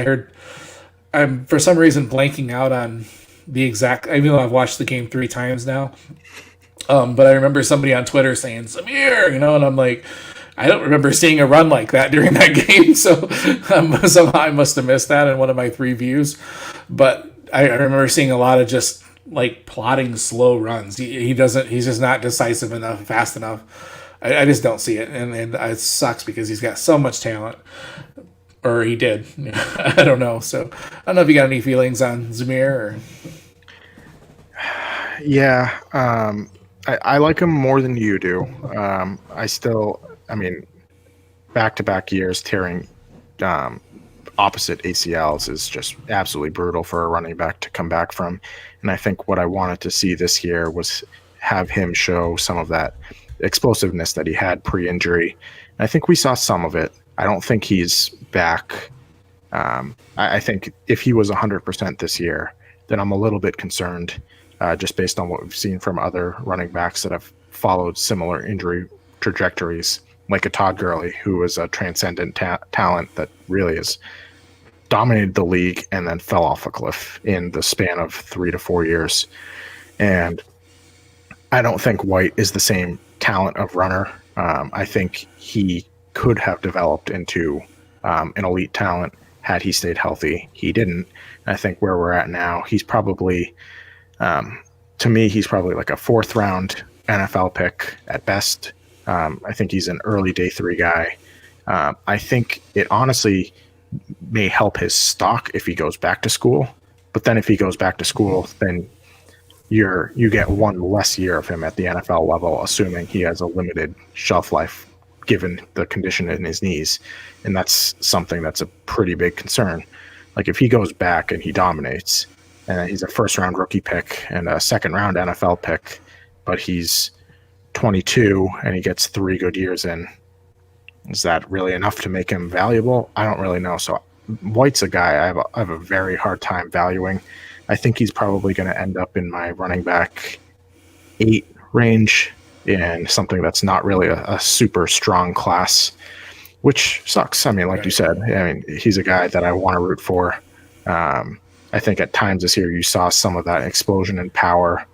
Speaker 2: I'm for some reason blanking out on the exact, even though I've watched the game 3 times now. But I remember somebody on Twitter saying Samir, and I'm like, I don't remember seeing a run like that during that game. So somehow I must have missed that in one of my 3 views. But I remember seeing a lot of just like plotting slow runs. He's just not decisive enough, fast enough. I just don't see it. And it sucks because he's got so much talent. Or he did. I don't know. So I don't know if you got any feelings on Zamir or...
Speaker 1: Yeah. I like him more than you do. Back-to-back years tearing opposite ACLs is just absolutely brutal for a running back to come back from. And I think what I wanted to see this year was have him show some of that explosiveness that he had pre-injury. And I think we saw some of it. I don't think he's back. I think if he was 100% this year, then I'm a little bit concerned. Just based on what we've seen from other running backs that have followed similar injury trajectories, like a Todd Gurley, who is a transcendent talent that really has dominated the league and then fell off a cliff in the span of 3 to 4 years. And I don't think White is the same talent of runner. I think he could have developed into an elite talent had he stayed healthy. He didn't. And I think where we're at now, he's probably... to me, he's probably like a 4th round NFL pick at best. I think he's an early day 3 guy. I think it honestly may help his stock if he goes back to school. But then if he goes back to school, then you get one less year of him at the NFL level, assuming he has a limited shelf life given the condition in his knees. And that's something that's a pretty big concern. Like if he goes back and he dominates, and he's a 1st-round rookie pick and a 2nd-round NFL pick, but he's 22 and he gets 3 good years in. Is that really enough to make him valuable? I don't really know. So White's a guy I have a very hard time valuing. I think he's probably going to end up in my running back 8 range in something that's not really a super strong class, which sucks. I mean, like you said, he's a guy that I want to root for. I think at times this year you saw some of that explosion in power,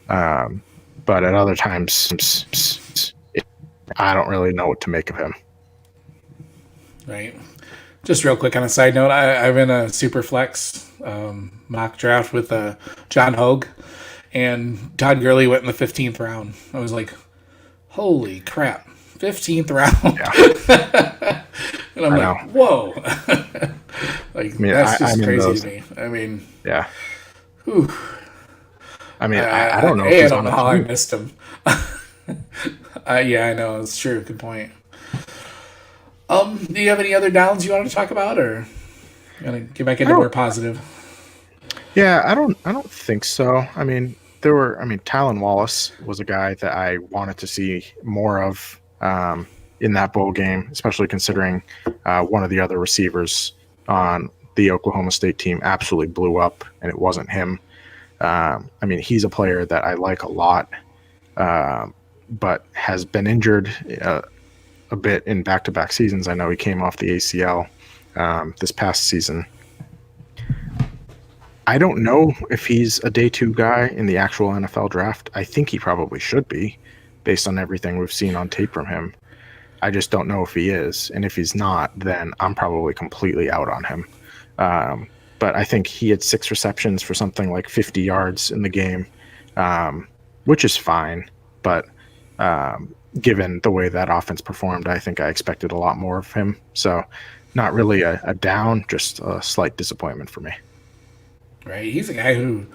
Speaker 1: but at other times I don't really know what to make of him.
Speaker 2: Right. Just real quick on a side note, I'm in a super flex mock draft with John Hogue, and Todd Gurley went in the 15th round. I was like, holy crap, 15th round. Yeah. And I'm like, whoa. That's just crazy to me. I mean,
Speaker 1: yeah.
Speaker 2: Whew.
Speaker 1: I mean, I don't know.
Speaker 2: I don't know how I missed him. Yeah, I know. It's true. Good point. Do you have any other downs you want to talk about, or you want to get back into more positive?
Speaker 1: Yeah, I don't think so. I mean, Talon Wallace was a guy that I wanted to see more of. in that bowl game, especially considering one of the other receivers on the Oklahoma State team absolutely blew up, and it wasn't him. I mean, he's a player that I like a lot, but has been injured a bit in back-to-back seasons. I know he came off the ACL this past season. I don't know if he's a day 2 guy in the actual NFL draft. I think he probably should be, based on everything we've seen on tape from him. I just don't know if he is. And if he's not, then I'm probably completely out on him. But I think he had 6 receptions for something like 50 yards in the game, which is fine. But given the way that offense performed, I think I expected a lot more of him. So not really a down, just a slight disappointment for me.
Speaker 2: Right. He's a guy who,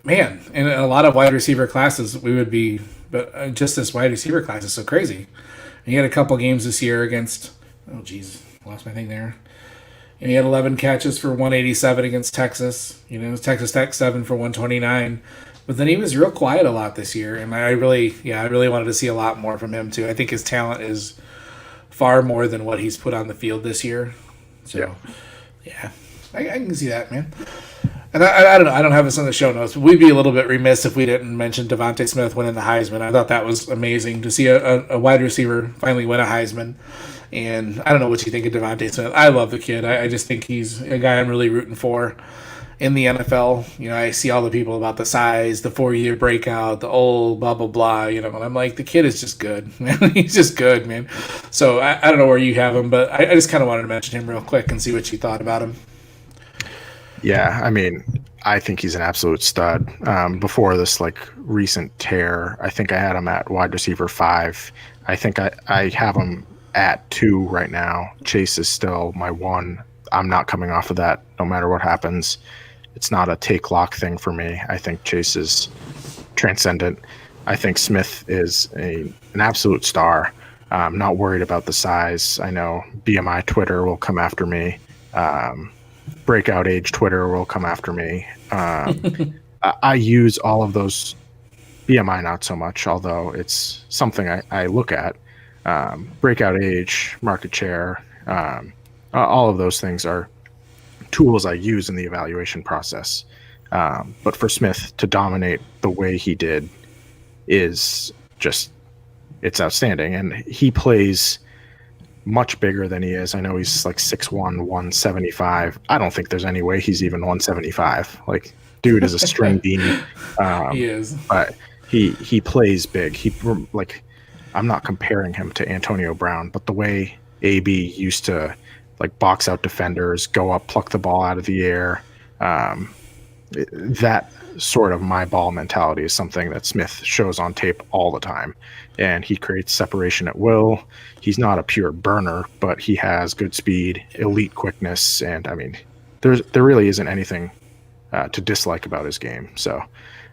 Speaker 2: man, in a lot of wide receiver classes, we would be, but just this wide receiver class is so crazy. And he had a couple games this year against, oh, geez, lost my thing there. And he had 11 catches for 187 against Texas. Texas Tech 7 for 129. But then he was real quiet a lot this year. And I really wanted to see a lot more from him, too. I think his talent is far more than what he's put on the field this year. So, yeah, I can see that, man. And I don't know. I don't have this on the show notes. But we'd be a little bit remiss if we didn't mention Devontae Smith winning the Heisman. I thought that was amazing to see a wide receiver finally win a Heisman. And I don't know what you think of Devontae Smith. I love the kid. I just think he's a guy I'm really rooting for in the NFL. I see all the people about the size, the 4-year breakout, the old blah, blah, blah. And I'm like, the kid is just good, man. He's just good, man. So I don't know where you have him, but I just kind of wanted to mention him real quick and see what you thought about him.
Speaker 1: Yeah, I mean, I think he's an absolute stud. Before this recent tear, I think I had him at wide receiver 5. I think I have him at 2 right now. Chase is still my 1. I'm not coming off of that no matter what happens. It's not a take lock thing for me. I think Chase is transcendent. I think Smith is an absolute star. I'm not worried about the size. I know BMI Twitter will come after me. Breakout age Twitter will come after me. I use all of those. BMI not so much, although it's something I look at. Breakout age, market share, all of those things are tools I use in the evaluation process. But for Smith to dominate the way he did is just, it's outstanding. And he plays much bigger than he is. I know he's 6'1", 175. I don't think there's any way he's even 175. Dude is a string beanie.
Speaker 2: He is.
Speaker 1: But he plays big. I'm not comparing him to Antonio Brown, but the way AB used to box out defenders, go up, pluck the ball out of the air, that sort of my ball mentality is something that Smith shows on tape all the time. And he creates separation at will. He's not a pure burner, but he has good speed, elite quickness, and I mean, there really isn't anything to dislike about his game. So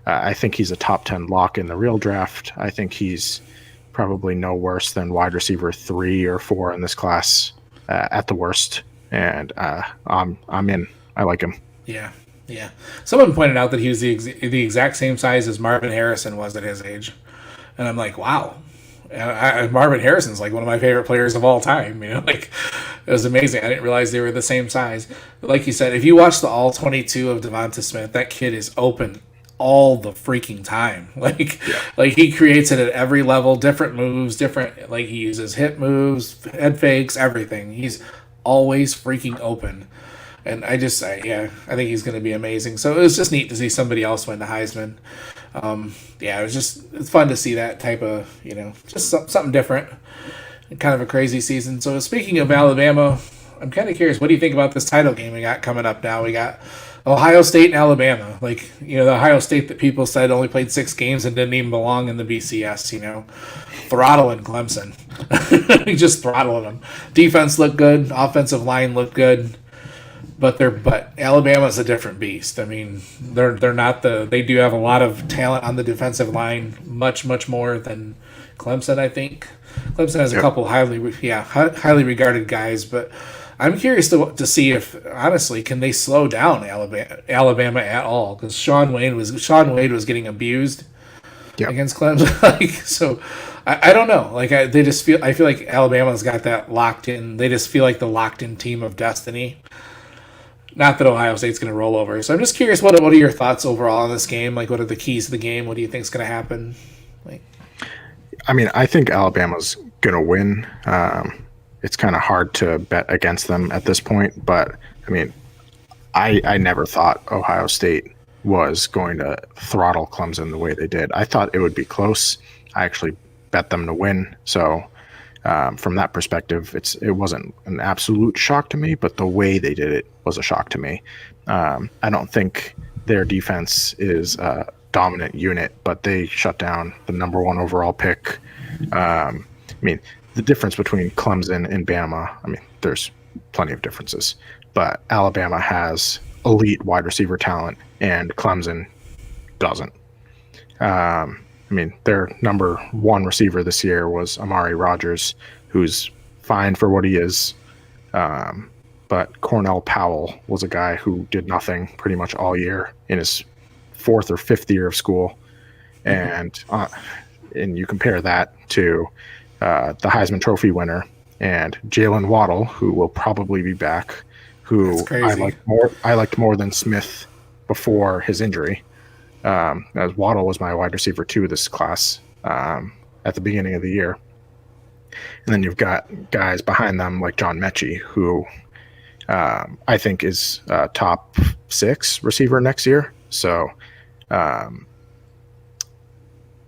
Speaker 1: I think he's a top 10 lock in the real draft. I think he's probably no worse than wide receiver 3 or 4 in this class at the worst. And I'm in. I like him.
Speaker 2: Yeah. Someone pointed out that he was the exact same size as Marvin Harrison was at his age. And I'm like, wow. Marvin Harrison's one of my favorite players of all time. It was amazing. I didn't realize they were the same size. But like you said, if you watch the all 22 of Devonta Smith, that kid is open all the freaking time. He creates it at every level, different moves, different, he uses hip moves, head fakes, everything. He's always freaking open. And I think he's going to be amazing. So it was just neat to see somebody else win the Heisman. It's fun to see that type of, just something different. Kind of a crazy season. So speaking of Alabama, I'm kind of curious, what do you think about this title game we got coming up now? We got Ohio State and Alabama. The Ohio State that people said only played 6 games and didn't even belong in the BCS, throttling Clemson. Just throttling them. Defense looked good. Offensive line looked good. But Alabama's a different beast. I mean, they're not they do have a lot of talent on the defensive line, much more than Clemson, I think. Clemson has a couple highly regarded guys, but I'm curious to see if, honestly, can they slow down Alabama at all? Because Sean Wade was getting abused against Clemson. So I don't know. Like they just feel. I feel like Alabama's got that locked in. They just feel like the locked in team of destiny. Not that Ohio State's going to roll over. So I'm just curious. What are your thoughts overall on this game? Like, what are the keys to the game? What do you think is going to happen? Like,
Speaker 1: I mean, I think Alabama's going to win. It's kind of hard to bet against them at this point, but I mean, I never thought Ohio State was going to throttle Clemson the way they did. I thought it would be close. I actually bet them to win. So from that perspective, it wasn't an absolute shock to me, but the way they did it was a shock to me. I don't think their defense is a dominant unit, but they shut down the number 1 overall pick. I mean, the difference between Clemson and Bama, I mean, there's plenty of differences, but Alabama has elite wide receiver talent and Clemson doesn't. I mean, their number 1 receiver this year was Amari Rogers, who's fine for what he is. But Cornell Powell was a guy who did nothing pretty much all year in his 4th or 5th year of school. And you compare that to the Heisman Trophy winner and Jalen Waddle, who will probably be back, who I liked more than Smith before his injury. As Waddle was my wide receiver 2 this class at the beginning of the year. And then you've got guys behind them like John Mechie, who I think is top 6 receiver next year. So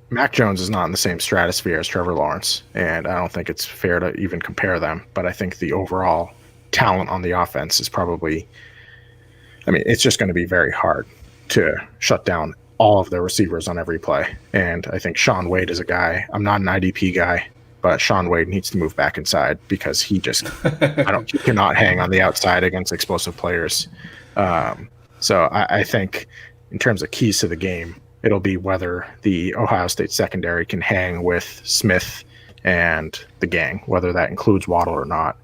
Speaker 1: Mac Jones is not in the same stratosphere as Trevor Lawrence, and I don't think it's fair to even compare them. But I think the overall talent on the offense is probably, I mean, it's just going to be very hard to shut down all of their receivers on every play. And I think Shaun Wade is a guy, I'm not an IDP guy, but Shaun Wade needs to move back inside because he just, he cannot hang on the outside against explosive players. So I think in terms of keys to the game, it'll be whether the Ohio State secondary can hang with Smith and the gang, whether that includes Waddle or not.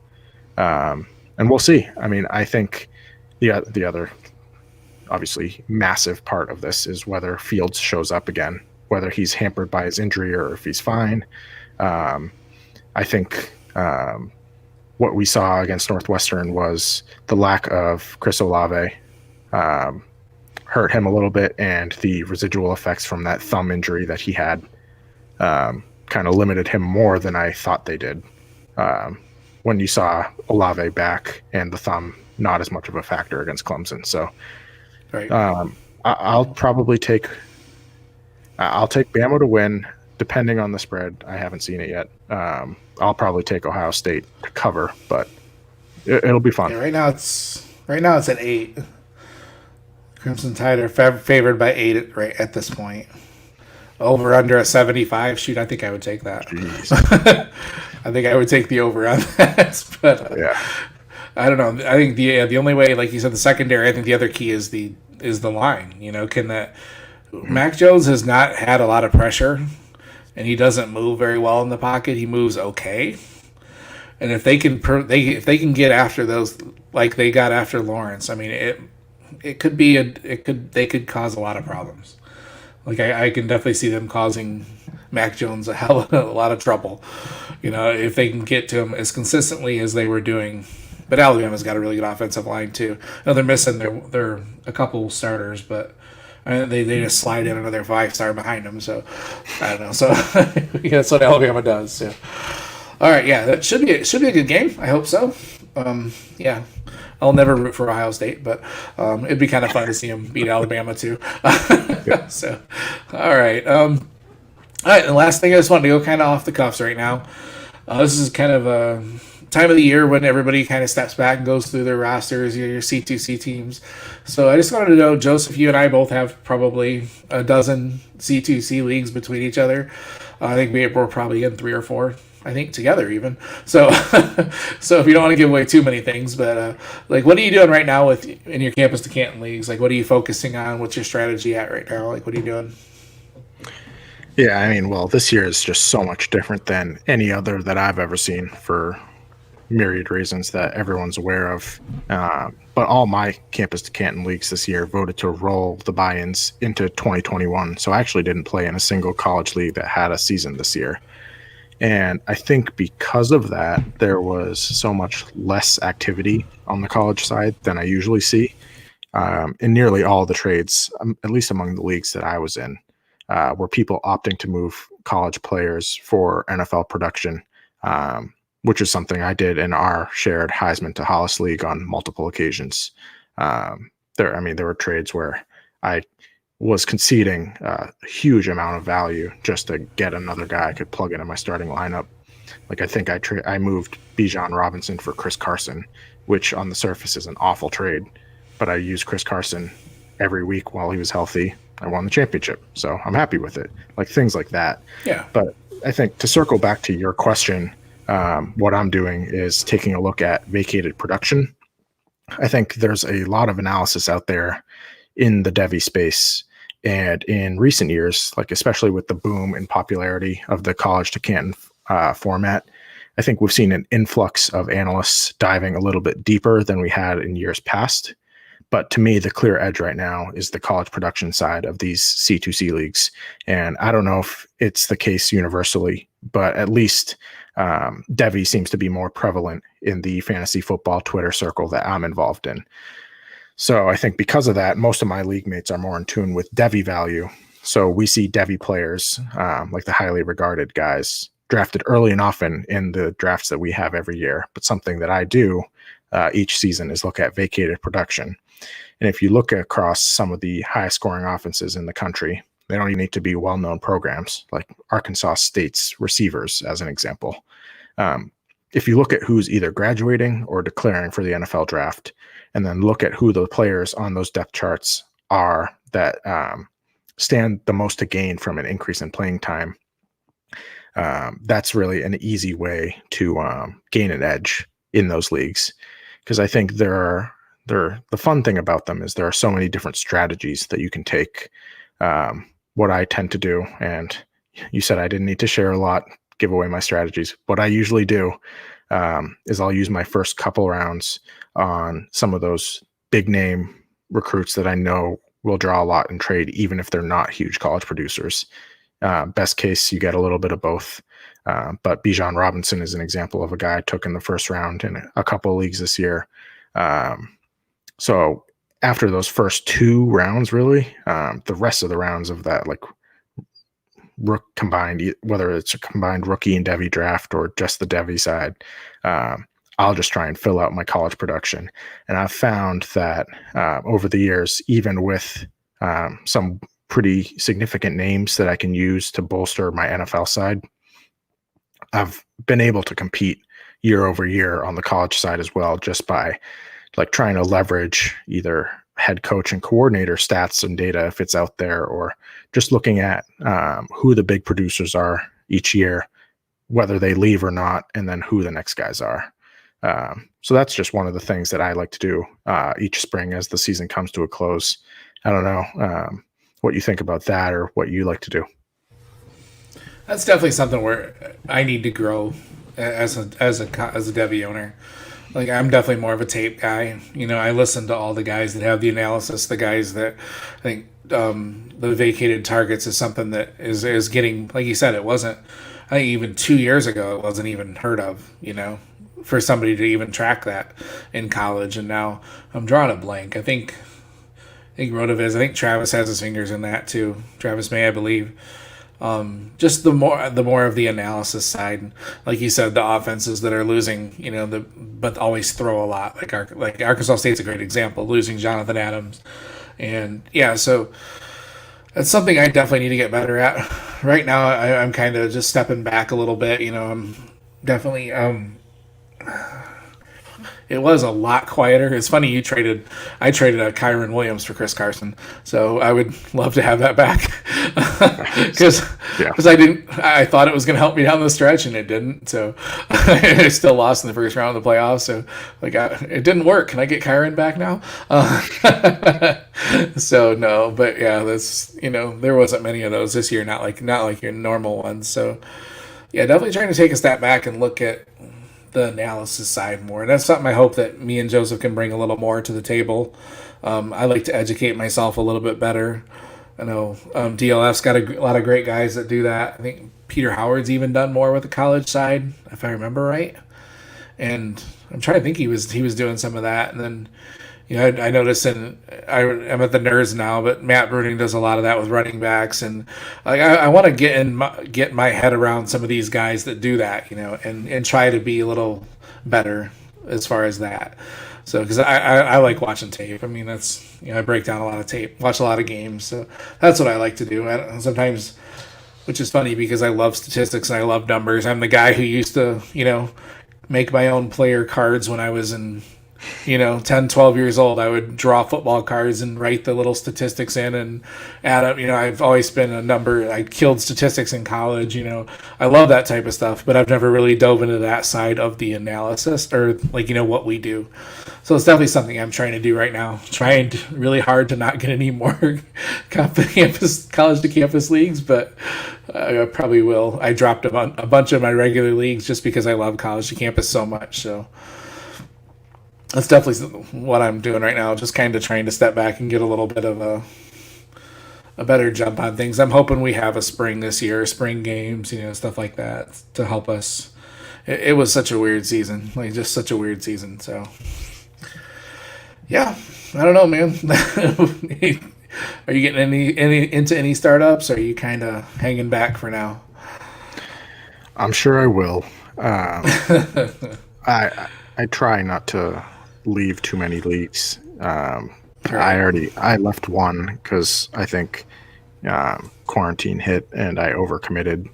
Speaker 1: And we'll see. I mean, I think the other obviously massive part of this is whether Fields shows up again, whether he's hampered by his injury or if he's fine. I think what we saw against Northwestern was the lack of Chris Olave hurt him a little bit, and the residual effects from that thumb injury that he had kind of limited him more than I thought they did. When you saw Olave back and the thumb not as much of a factor against Clemson. So
Speaker 2: right.
Speaker 1: I'll probably take Bama to win, depending on the spread. I haven't seen it yet. I'll probably take Ohio State to cover, but it'll be fun.
Speaker 2: Yeah, right now it's at 8. Crimson Tide are favored by 8 right at this point. Over under a 75. Shoot, I think I would take that. I think I would take the over on that. But
Speaker 1: yeah,
Speaker 2: I don't know. I think the only way, like you said, the secondary. I think the other key is the line. You know, can that Mac Jones has not had a lot of pressure, and he doesn't move very well in the pocket. He moves okay, and if they can get after those like they got after Lawrence, I mean they could cause a lot of problems. Like I can definitely see them causing Mac Jones a lot of trouble. You know, if they can get to him as consistently as they were doing. But Alabama's got a really good offensive line too. Now they're missing their a couple starters, but they just slide in another 5-star behind them. So I don't know. So yeah, that's what Alabama does. So. All right, yeah, that should be a good game. I hope so. Yeah. I'll never root for Ohio State, but it'd be kind of fun to see them beat Alabama too. So, all right. All right, the last thing I just wanted to go kind of off the cuffs right now. This is kind of a time of the year when everybody kind of steps back and goes through their rosters, your C2C teams. So I just wanted to know, Joseph, you and I both have probably a dozen C2C leagues between each other. I think we're probably in 3 or 4. I think together even. So, so if you don't want to give away too many things, but like, what are you doing right now in your Campus to Canton leagues? Like, what are you focusing on? What's your strategy at right now? Like, what are you doing?
Speaker 1: Yeah, I mean, well, this year is just so much different than any other that I've ever seen for myriad reasons that everyone's aware of. But all my Campus to Canton leagues this year voted to roll the buy-ins into 2021. So I actually didn't play in a single college league that had a season this year. And I think because of that, there was so much less activity on the college side than I usually see in nearly all the trades, at least among the leagues that I was in, were people opting to move college players for NFL production, which is something I did in our shared Heisman to Hollis league on multiple occasions. There were trades where I was conceding a huge amount of value just to get another guy I could plug into my starting lineup. Like I think I moved Bijan Robinson for Chris Carson, which on the surface is an awful trade, but I used Chris Carson every week while he was healthy. I won the championship, so I'm happy with it. Like things like that.
Speaker 2: Yeah.
Speaker 1: But I think to circle back to your question, what I'm doing is taking a look at vacated production. I think there's a lot of analysis out there in the Devy space. And in recent years, like especially with the boom in popularity of the college to Canton format, I think we've seen an influx of analysts diving a little bit deeper than we had in years past. But to me, the clear edge right now is the college production side of these C2C leagues. And I don't know if it's the case universally, but at least Devy seems to be more prevalent in the fantasy football Twitter circle that I'm involved in. So I think because of that, most of my league mates are more in tune with Devy value. So we see Devy players, like the highly regarded guys, drafted early and often in the drafts that we have every year. But something that I do each season is look at vacated production. And if you look across some of the highest scoring offenses in the country, they don't even need to be well-known programs, like Arkansas State's receivers, as an example. If you look at who's either graduating or declaring for the NFL draft, and then look at who the players on those depth charts are that stand the most to gain from an increase in playing time, that's really an easy way to gain an edge in those leagues. Because I think the fun thing about them is there are so many different strategies that you can take. What I tend to do, and you said I didn't need to share a lot, give away my strategies. What I usually do is I'll use my first couple rounds on some of those big name recruits that I know will draw a lot in trade, even if they're not huge college producers. Best case, you get a little bit of both. But Bijan Robinson is an example of a guy I took in the first round in a couple of leagues this year. So after those first two rounds, really, the rest of the rounds of that, like combined, whether it's a combined rookie and Devy draft or just the Devy side, I'll just try and fill out my college production. And I've found that over the years, even with some pretty significant names that I can use to bolster my NFL side, I've been able to compete year over year on the college side as well, just by like trying to leverage either head coach and coordinator stats and data if it's out there, or just looking at who the big producers are each year, whether they leave or not, and then who the next guys are. So that's just one of the things that I like to do each spring as the season comes to a close. I don't know what you think about that or what you like to do.
Speaker 2: That's definitely something where I need to grow as a Devy owner. Like I'm definitely more of a tape guy. You know, I listen to all the guys that have the analysis, the guys that I think the vacated targets is something that is getting, like you said, it wasn't, I think even 2 years ago, it wasn't even heard of, you know, for somebody to even track that in college. And now I'm drawing a blank. I think Rotoviz, I think Travis has his fingers in that too. Travis May, I believe. Just the more of the analysis side, like you said, the offenses that are losing, you know, but always throw a lot. Like Arkansas State's a great example, losing Jonathan Adams, and yeah, so that's something I definitely need to get better at. Right now, I'm kind of just stepping back a little bit. You know, I'm definitely it was a lot quieter. It's funny I traded a Kyron Williams for Chris Carson, so I would love to have that back because I thought it was going to help me down the stretch and it didn't. So I still lost in the first round of the playoffs. So like it didn't work. Can I get Kyron back now? So no, but yeah, that's, you know, there wasn't many of those this year. Not like your normal ones. So yeah, definitely trying to take a step back and look at the analysis side more. And that's something I hope that me and Joseph can bring a little more to the table. I like to educate myself a little bit better I know DLF's got a lot of great guys that do that. I think Peter Howard's even done more with the college side, if I remember right. And I'm trying to think he was doing some of that. And then I noticed, and I'm at the Nerds now, but Matt Bruning does a lot of that with running backs, and like I want to get my head around some of these guys that do that, and try to be a little better as far as that. So because I like watching tape. I mean that's I break down a lot of tape, watch a lot of games, so that's what I like to do. Sometimes, which is funny because I love statistics and I love numbers. I'm the guy who used to make my own player cards when I was in 10, 12 years old. I would draw football cards and write the little statistics in and add up. I've always been a number. I killed statistics in college. I love that type of stuff, but I've never really dove into that side of the analysis or what we do. So it's definitely something I'm trying to do right now. Trying really hard to not get any more college to campus leagues, but I probably will. I dropped a bunch of my regular leagues just because I love college to campus so much. So that's definitely what I'm doing right now. Just kind of trying to step back and get a little bit of a better jump on things. I'm hoping we have a spring this year, spring games, stuff like that to help us. It was such a weird season, just such a weird season. So, yeah, I don't know, man. Are you getting any into any startups? Or are you kind of hanging back for now?
Speaker 1: I'm sure I will. I try not to leave too many leagues. I left one because I think quarantine hit and I overcommitted.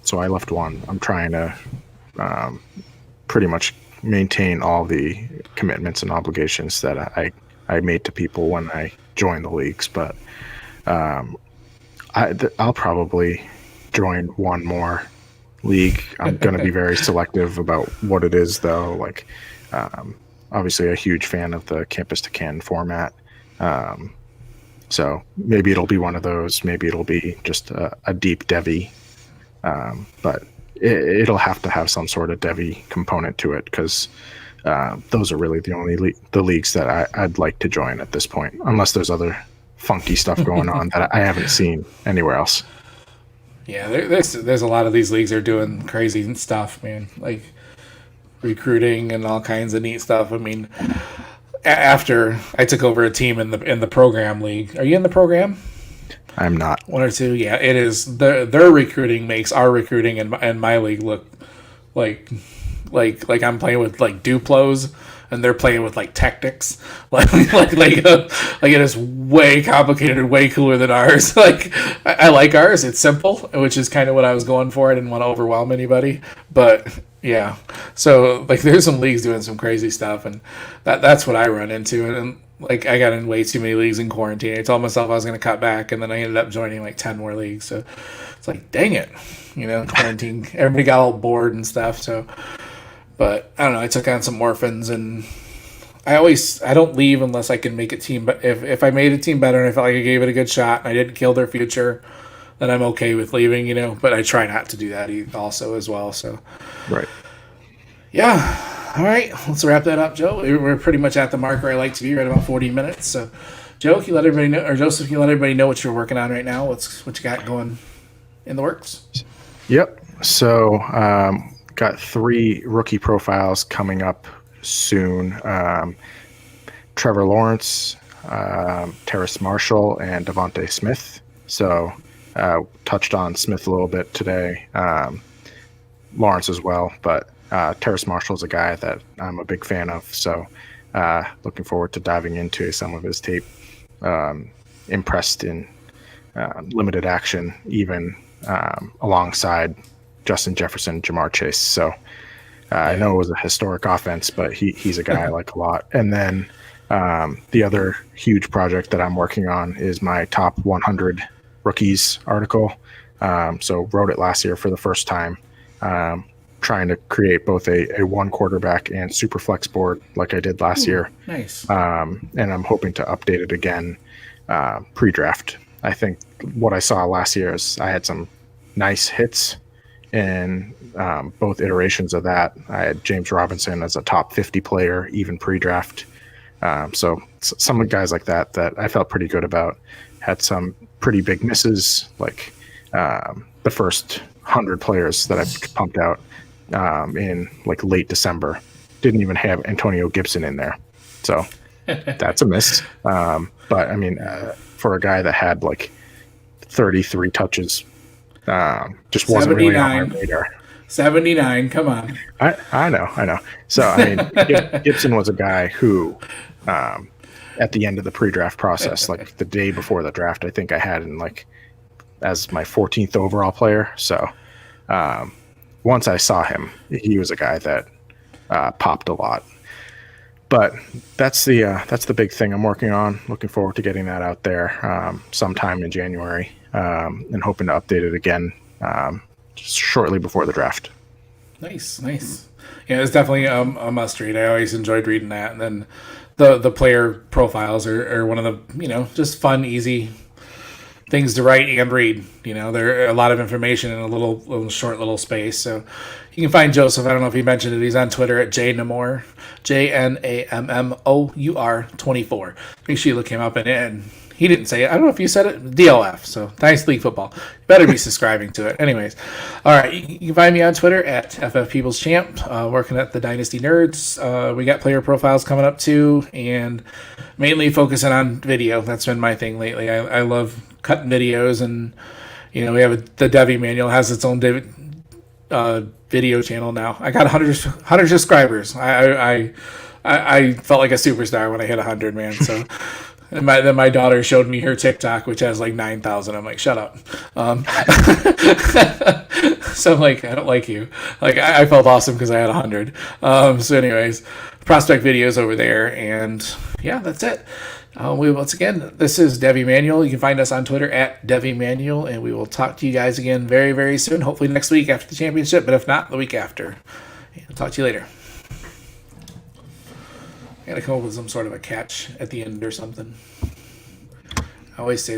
Speaker 1: So I left one. I'm trying to pretty much maintain all the commitments and obligations that I made to people when I joined the leagues. But I'll probably join one more league. I'm going to be very selective about what it is, though. Obviously a huge fan of the campus to can format. So maybe it'll be one of those. Maybe it'll be just a deep Devy. But it'll have to have some sort of Devy component to it because those are really the only the leagues that I'd like to join at this point, unless there's other funky stuff going on that I haven't seen anywhere else.
Speaker 2: Yeah, there's a lot of these leagues are doing crazy stuff, man. Like recruiting and all kinds of neat stuff. I mean, after I took over a team in the program league. Are you in the program?
Speaker 1: I'm not.
Speaker 2: One or two. Yeah, it is. Their recruiting makes our recruiting and my league look like I'm playing with like Duplos and they're playing with like tactics. It is way complicated and way cooler than ours. I like ours. It's simple, which is kind of what I was going for. I didn't want to overwhelm anybody, but yeah. So there's some leagues doing some crazy stuff, and that's what I run into. And I got in way too many leagues in quarantine. I told myself I was going to cut back, and then I ended up joining 10 more leagues. So it's dang it, quarantine. Everybody got all bored and stuff. So. But I don't know. I took on some orphans, and I don't leave unless I can make a team. But if I made a team better and I felt like I gave it a good shot and I didn't kill their future, then I'm okay with leaving. But I try not to do that also as well. So,
Speaker 1: right.
Speaker 2: Yeah. All right. Let's wrap that up, Joe. We're pretty much at the mark where I like to be, right about 40 minutes. So, Joe, can you let everybody know, or Joseph, can you let everybody know what you're working on right now? What you got going in the works?
Speaker 1: Yep. So. Got 3 rookie profiles coming up soon. Trevor Lawrence, Terrace Marshall, and Devontae Smith. So touched on Smith a little bit today. Lawrence as well, but Terrace Marshall is a guy that I'm a big fan of. So looking forward to diving into some of his tape. Impressed in limited action, even alongside Justin Jefferson, Jamar Chase. So I know it was a historic offense, but he's a guy I like a lot. And then the other huge project that I'm working on is my top 100 rookies article. So wrote it last year for the first time, trying to create both a one quarterback and super flex board like I did last year.
Speaker 2: Nice. And
Speaker 1: I'm hoping to update it again pre-draft. I think what I saw last year is I had some nice hits in both iterations of that. I had James Robinson as a top 50 player, even pre-draft. So some guys like that I felt pretty good about. Had some pretty big misses, like the first 100 players that I pumped out in like late December didn't even have Antonio Gibson in there, so that's a miss. But I mean, for a guy that had like 33 touches, just wasn't really on my radar.
Speaker 2: 79, come on.
Speaker 1: I know. So I mean, Gibson was a guy who, at the end of the pre-draft process, like the day before the draft, I think I had in like as my 14th overall player. So once I saw him, he was a guy that popped a lot. But that's the big thing I'm working on. Looking forward to getting that out there sometime in January, and hoping to update it again just shortly before the draft.
Speaker 2: Nice. Yeah, it's definitely a must read. I always enjoyed reading that. And then the player profiles are one of the, just fun, easy things to write and read. There are a lot of information in a little short space. So you can find Joseph. I don't know if he mentioned it. He's on Twitter at JNamour, JNAMMOUR 24. Make sure you look him up, and he didn't say it. I don't know if you said it. DLF. So Dynasty League Football. You better be subscribing to it. Anyways, all right. You can find me on Twitter at FF People's Champ. Working at the Dynasty Nerds. We got player profiles coming up too, and mainly focusing on video. That's been my thing lately. I love cutting videos, and we have the Devy Manual has its own video channel now. I got 100 subscribers. I felt like a superstar when I hit 100, man. So. And then my daughter showed me her TikTok, which has like 9,000. I'm like, shut up. So I'm like, I don't like you. Like, I felt awesome because I had 100. So anyways, prospect videos over there. And yeah, that's it. Once again, this is Devy Manual. You can find us on Twitter at Devy Manual, and we will talk to you guys again very, very soon. Hopefully next week after the championship, but if not, the week after. I'll talk to you later. I gotta come up with some sort of a catch at the end or something. I always say that.